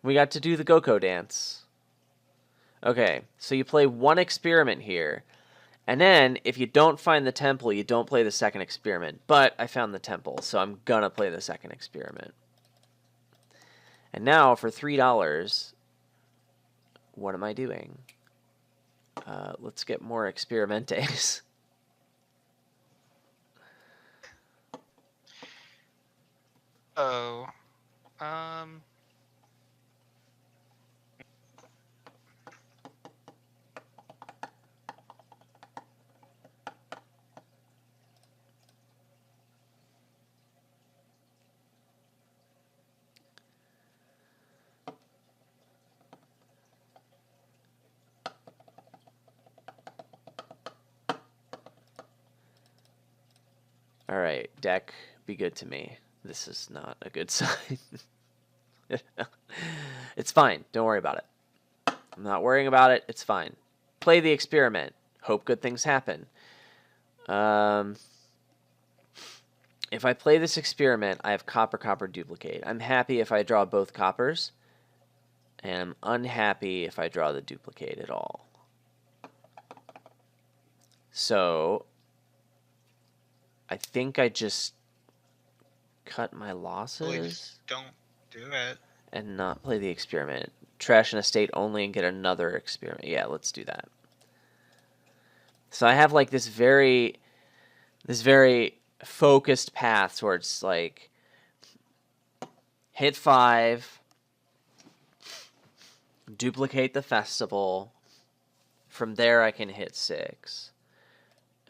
We got to do the Goko dance. Okay, so you play one experiment here. And then, if you don't find the temple, you don't play the second experiment. But I found the temple, so I'm gonna play the second experiment. And now, for $3, what am I doing? Let's get more experimentes. Oh. Alright, deck, be good to me. This is not a good sign. It's fine. Don't worry about it. I'm not worrying about it. It's fine. Play the experiment. Hope good things happen. If I play this experiment, I have copper duplicate. I'm happy if I draw both coppers, and I'm unhappy if I draw the duplicate at all. So I think I just cut my losses. Please don't do it. And not play the experiment. Trash an estate only and get another experiment. Yeah, let's do that. So I have like this very focused path towards like hit 5, duplicate the festival. From there I can hit 6.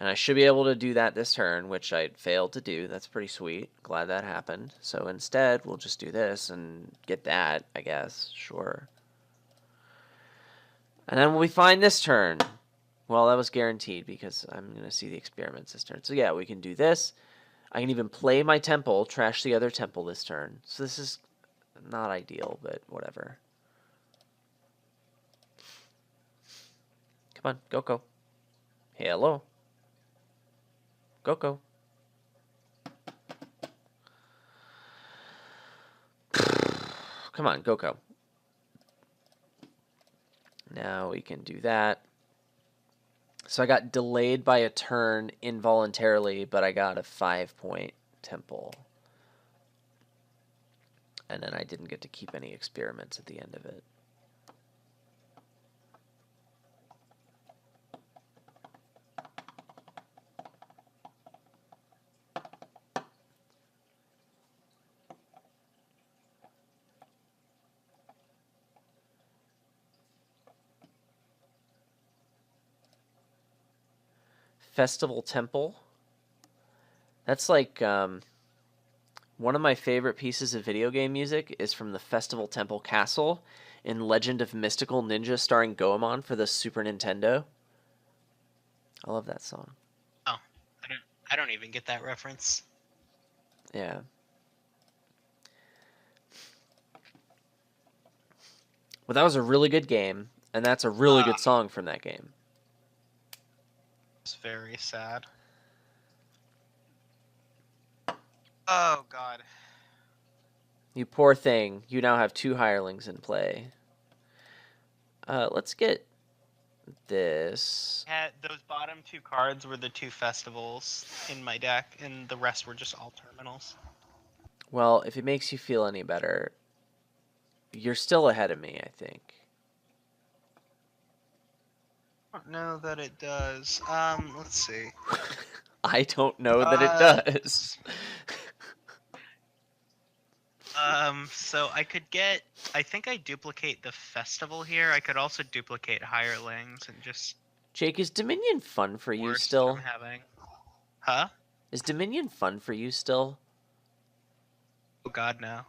And I should be able to do that this turn, which I failed to do. That's pretty sweet. Glad that happened. So instead, we'll just do this and get that, I guess. Sure. And then we find this turn. Well, that was guaranteed because I'm going to see the experiments this turn. So yeah, we can do this. I can even play my temple, trash the other temple this turn. So this is not ideal, but whatever. Come on, go. Hello. Go. Come on, go. Now we can do that. So I got delayed by a turn involuntarily, but I got a 5-point temple. And then I didn't get to keep any experiments at the end of it. Festival Temple. That's like one of my favorite pieces of video game music is from the Festival Temple Castle. in Legend of Mystical Ninja starring Goemon for the Super Nintendo. I love that song. Oh, I don't even get that reference. Yeah. Well, that was a really good game, and that's a really good song from that game. It's very sad. Oh, God. You poor thing. You now have 2 hirelings in play. Let's get this. Those bottom 2 cards were the 2 festivals in my deck, and the rest were just all terminals. Well, if it makes you feel any better, you're still ahead of me, I think. I don't know that it does. Let's see. I don't know that it does. So I could get... I think I duplicate the festival here. I could also duplicate hirelings and just... Jake, is Dominion fun for you worst still? I'm having. Huh? Is Dominion fun for you still? Oh, God, no.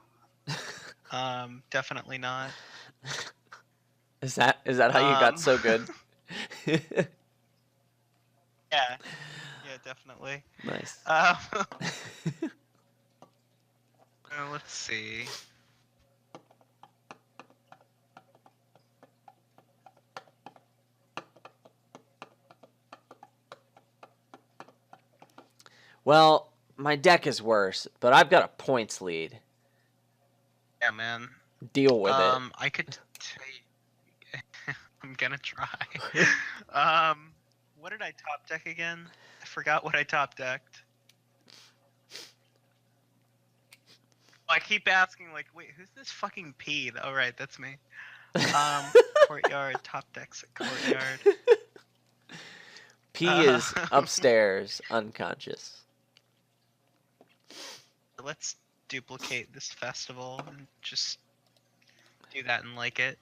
Definitely not. Is that how you got so good? Yeah, definitely. Nice. Let's see. Well, my deck is worse, but I've got a points lead. Yeah, man. Deal with it. I could I'm gonna try. What did I top deck again? I forgot what I top decked. I keep asking, like, wait, who's this fucking Pete? Oh, right, that's me. Courtyard, top decks at Courtyard. P is upstairs, unconscious. Let's duplicate this festival and just do that and like it.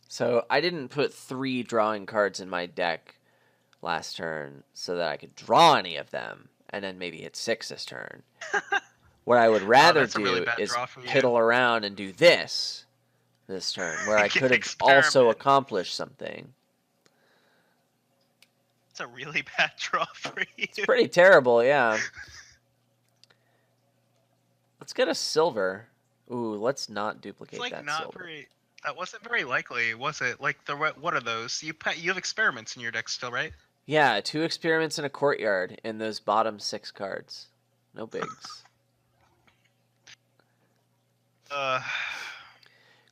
So I didn't put 3 drawing cards in my deck last turn so that I could draw any of them and then maybe hit 6 this turn. What I would rather do really is piddle around and do this turn, where I could have also accomplished something. It's a really bad draw for you. It's pretty terrible, yeah. Let's get a silver. Ooh, let's not duplicate it's like that not silver. Very, that wasn't very likely, was it? Like, what are those? You have experiments in your deck still, right? Yeah, 2 experiments in a courtyard in those bottom 6 cards. No bigs.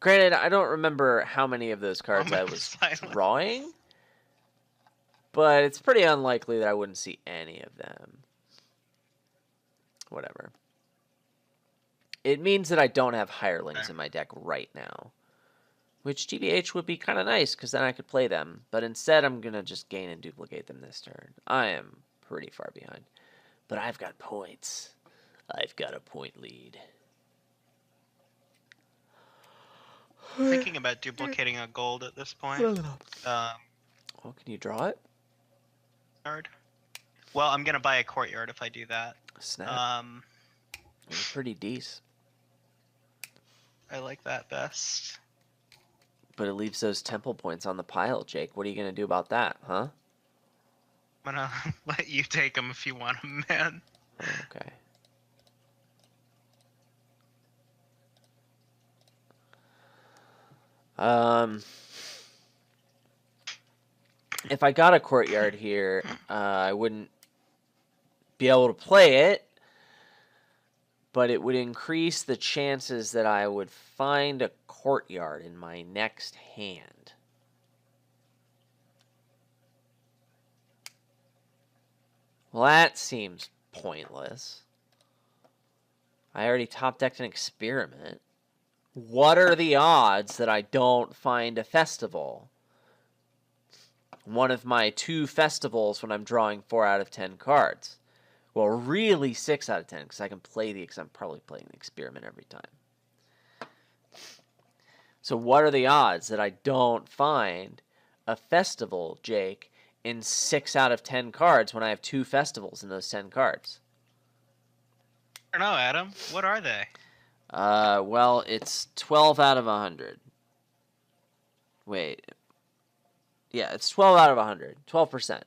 Granted, I don't remember how many of those cards I was drawing, but it's pretty unlikely that I wouldn't see any of them. Whatever. It means that I don't have hirelings in my deck right now, which GBH would be kind of nice because then I could play them, but instead I'm going to just gain and duplicate them this turn. I am pretty far behind, but I've got points. I've got a point lead. Thinking about duplicating a gold at this point. Oh, can you draw it? Well, I'm gonna buy a courtyard if I do that. Snap. You're pretty decent. I like that best. But it leaves those temple points on the pile, Jake. What are you gonna do about that, huh? I'm gonna let you take them if you want them, man. Okay. If I got a courtyard here, I wouldn't be able to play it, but it would increase the chances that I would find a courtyard in my next hand. Well, that seems pointless. I already top decked an experiment. What are the odds that I don't find a festival? One of my 2 festivals when I'm drawing 4 out of 10 cards. Well, really 6 out of 10 because I can play because I'm probably playing the experiment every time. So what are the odds that I don't find a festival, Jake, in 6 out of 10 cards when I have 2 festivals in those 10 cards? I don't know, Adam. What are they? Well, it's 12 out of 100. Wait. Yeah, it's 12 out of 100. 12%,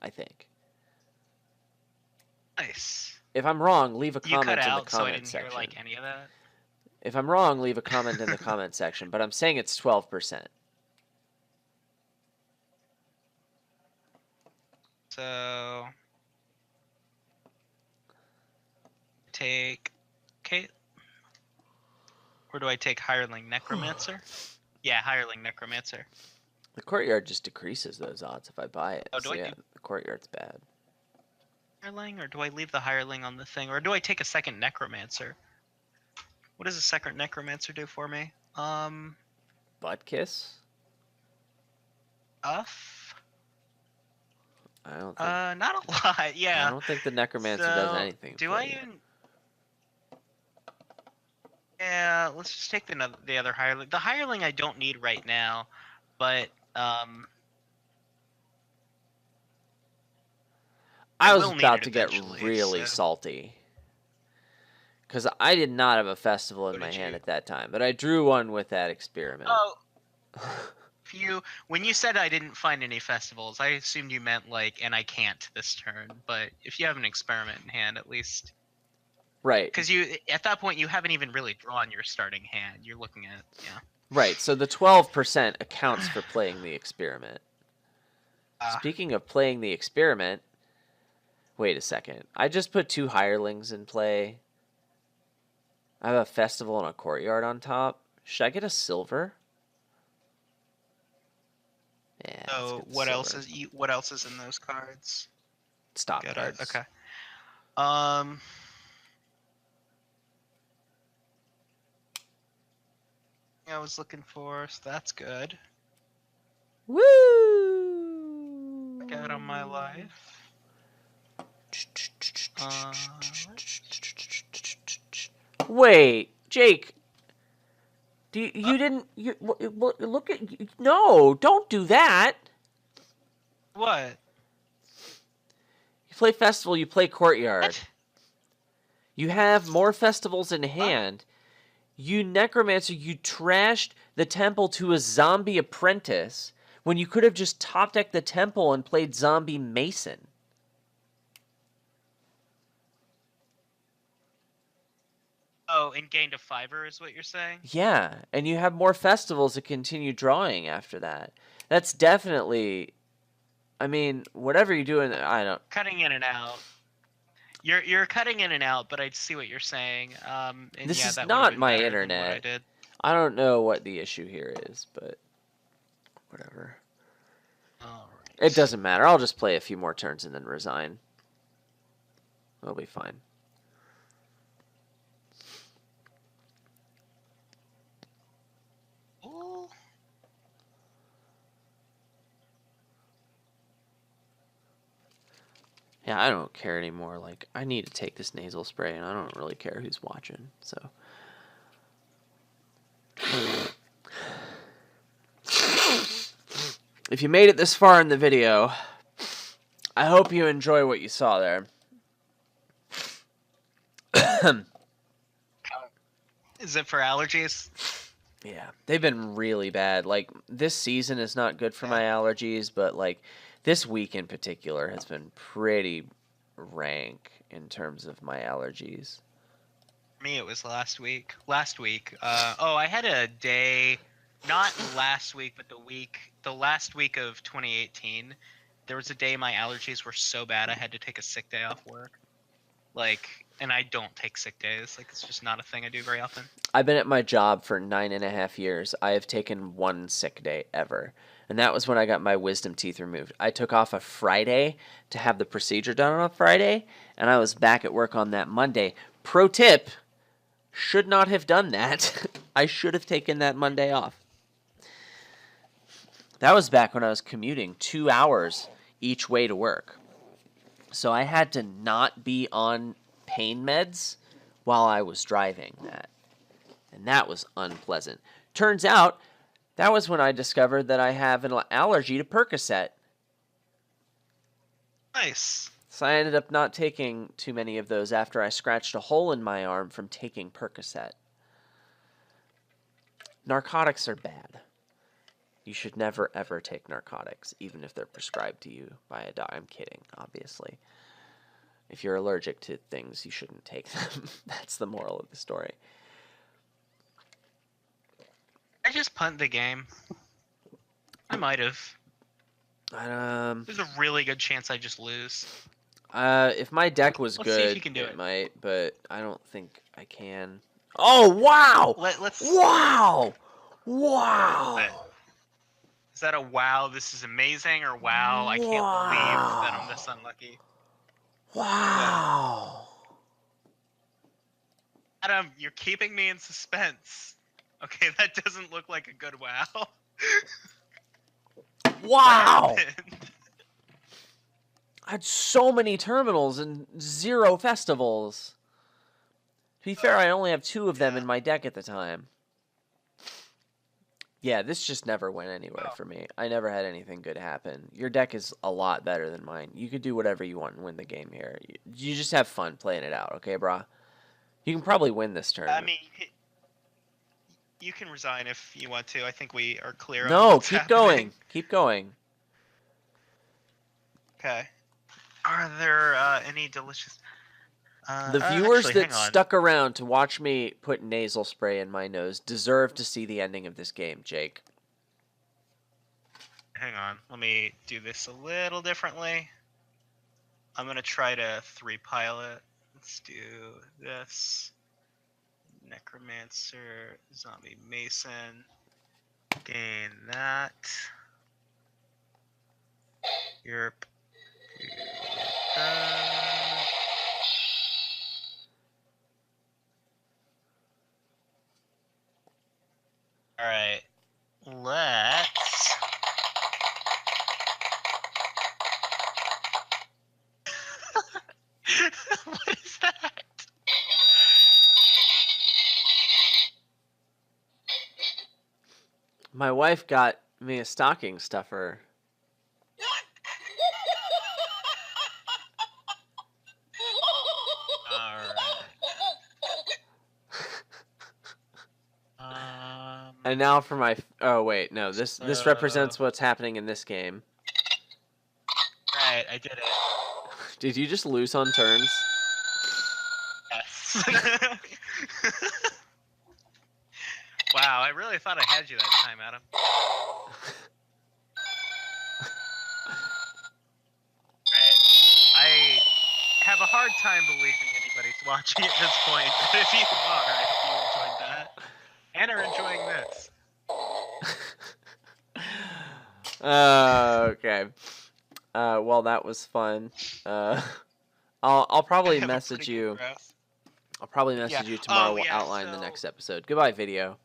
I think. Nice. If I'm wrong, leave a You cut comment in the out, so I comment didn't hear section. like any of that. If I'm wrong, leave a comment in the comment section, but I'm saying it's 12%. So take Kate, or do I take Hireling Necromancer? Yeah, Hireling Necromancer. The Courtyard just decreases those odds if I buy it. Oh, do So I yeah, do the Courtyard's bad. Hireling, or do I leave the Hireling on the thing, or do I take a second Necromancer? What does a second Necromancer do for me? Butt kiss? Uff. I don't think. Not a lot. Yeah. I don't think the Necromancer does So, anything. do for I you. even? Yeah, let's just take the other Hireling. The Hireling I don't need right now, but I was will need about it to get eventually, really so- salty. Because I did not have a festival in What my did hand you- at that time, but I drew one with that experiment. Oh, when you said I didn't find any festivals, I assumed you meant like, and I can't this turn. But if you have an experiment in hand, at least, Right. because at that point you haven't even really drawn your starting hand. You're looking at Right, so the 12% accounts for playing the experiment. Speaking of playing the experiment, wait a second. I just put 2 hirelings in play. I have a festival and a courtyard on top. Should I get a silver? Yeah. So what else is in those cards? Stock cards. Okay. I was looking for, so that's good. Woo! Back out on my life. Wait, Jake. You didn't. Look at. No, don't do that. What? You play festival. You play courtyard. What? You have more festivals in hand. You necromancer. You trashed the temple to a zombie apprentice when you could have just top decked the temple and played zombie mason. Oh, and gained a fiver is what you're saying? Yeah, and you have more festivals to continue drawing after that. That's definitely, I mean, whatever you're doing, I don't. Cutting in and out. You're cutting in and out, but I see what you're saying. And This yeah, is that not been my better than what internet. I did. I don't know what the issue here is, but whatever. All right. It doesn't matter. I'll just play a few more turns and then resign. It'll be fine. Ooh. Yeah, I don't care anymore. Like, I need to take this nasal spray, and I don't really care who's watching, so. If you made it this far in the video, I hope you enjoy what you saw there. Is it for allergies? Yeah, they've been really bad. Like, this season is not good for my allergies, but, like, this week in particular has been pretty rank in terms of my allergies. For me, it was last week. I had a day, not last week, but the last week of 2018. There was a day my allergies were so bad I had to take a sick day off work. Like, and I don't take sick days. Like, it's just not a thing I do very often. I've been at my job for 9.5 years. I have taken one sick day ever. And that was when I got my wisdom teeth removed. I took off a Friday to have the procedure done on a Friday, and I was back at work on that Monday. Pro tip, should not have done that. I should have taken that Monday off. That was back when I was commuting 2 hours each way to work. So I had to not be on pain meds while I was driving that. And that was unpleasant. Turns out, that was when I discovered that I have an allergy to Percocet. Nice. So I ended up not taking too many of those after I scratched a hole in my arm from taking Percocet. narcotics are bad. You should never, ever take narcotics, even if they're prescribed to you by a doctor. I'm kidding, obviously. If you're allergic to things, you shouldn't take them. That's the moral of the story. I just punt the game. I might have. There's a really good chance I just lose. If my deck was Let's good, see if you can do it. might, but I don't think I can. Oh, wow! Let's. Wow! Wow! Is that a wow, this is amazing, or wow, I can't believe that I'm this unlucky? Wow! Adam, you're keeping me in suspense. Okay, that doesn't look like a good wow. Wow! I had so many terminals and 0 festivals. To be fair, I only have 2 of them in my deck at the time. Yeah, this just never went anywhere for me. I never had anything good happen. Your deck is a lot better than mine. You could do whatever you want and win the game here. You just have fun playing it out, okay, brah? You can probably win this tournament. I mean, you can resign if you want to. I think we are clear on No, what's keep happening. going. Keep going. Okay. Are there any delicious... The viewers actually, that stuck around to watch me put nasal spray in my nose deserve to see the ending of this game, Jake. Hang on. Let me do this a little differently. I'm going to try to 3-pile it. Let's do this. Necromancer, Zombie Mason. Gain that. Europe. Alright. Let's... What is that? My wife got me a stocking stuffer. And now for my... Oh, wait. No, this represents what's happening in this game. Right, I did it. Did you just lose on turns? Yes. Wow, I really thought I had you that time, Adam. Right. I have a hard time believing anybody's watching at this point, but if you are, I hope you enjoyed that. And are enjoying this. Okay. Well, that was fun. I'll probably message you. I'll probably message you tomorrow. We'll outline the next episode. Goodbye, video.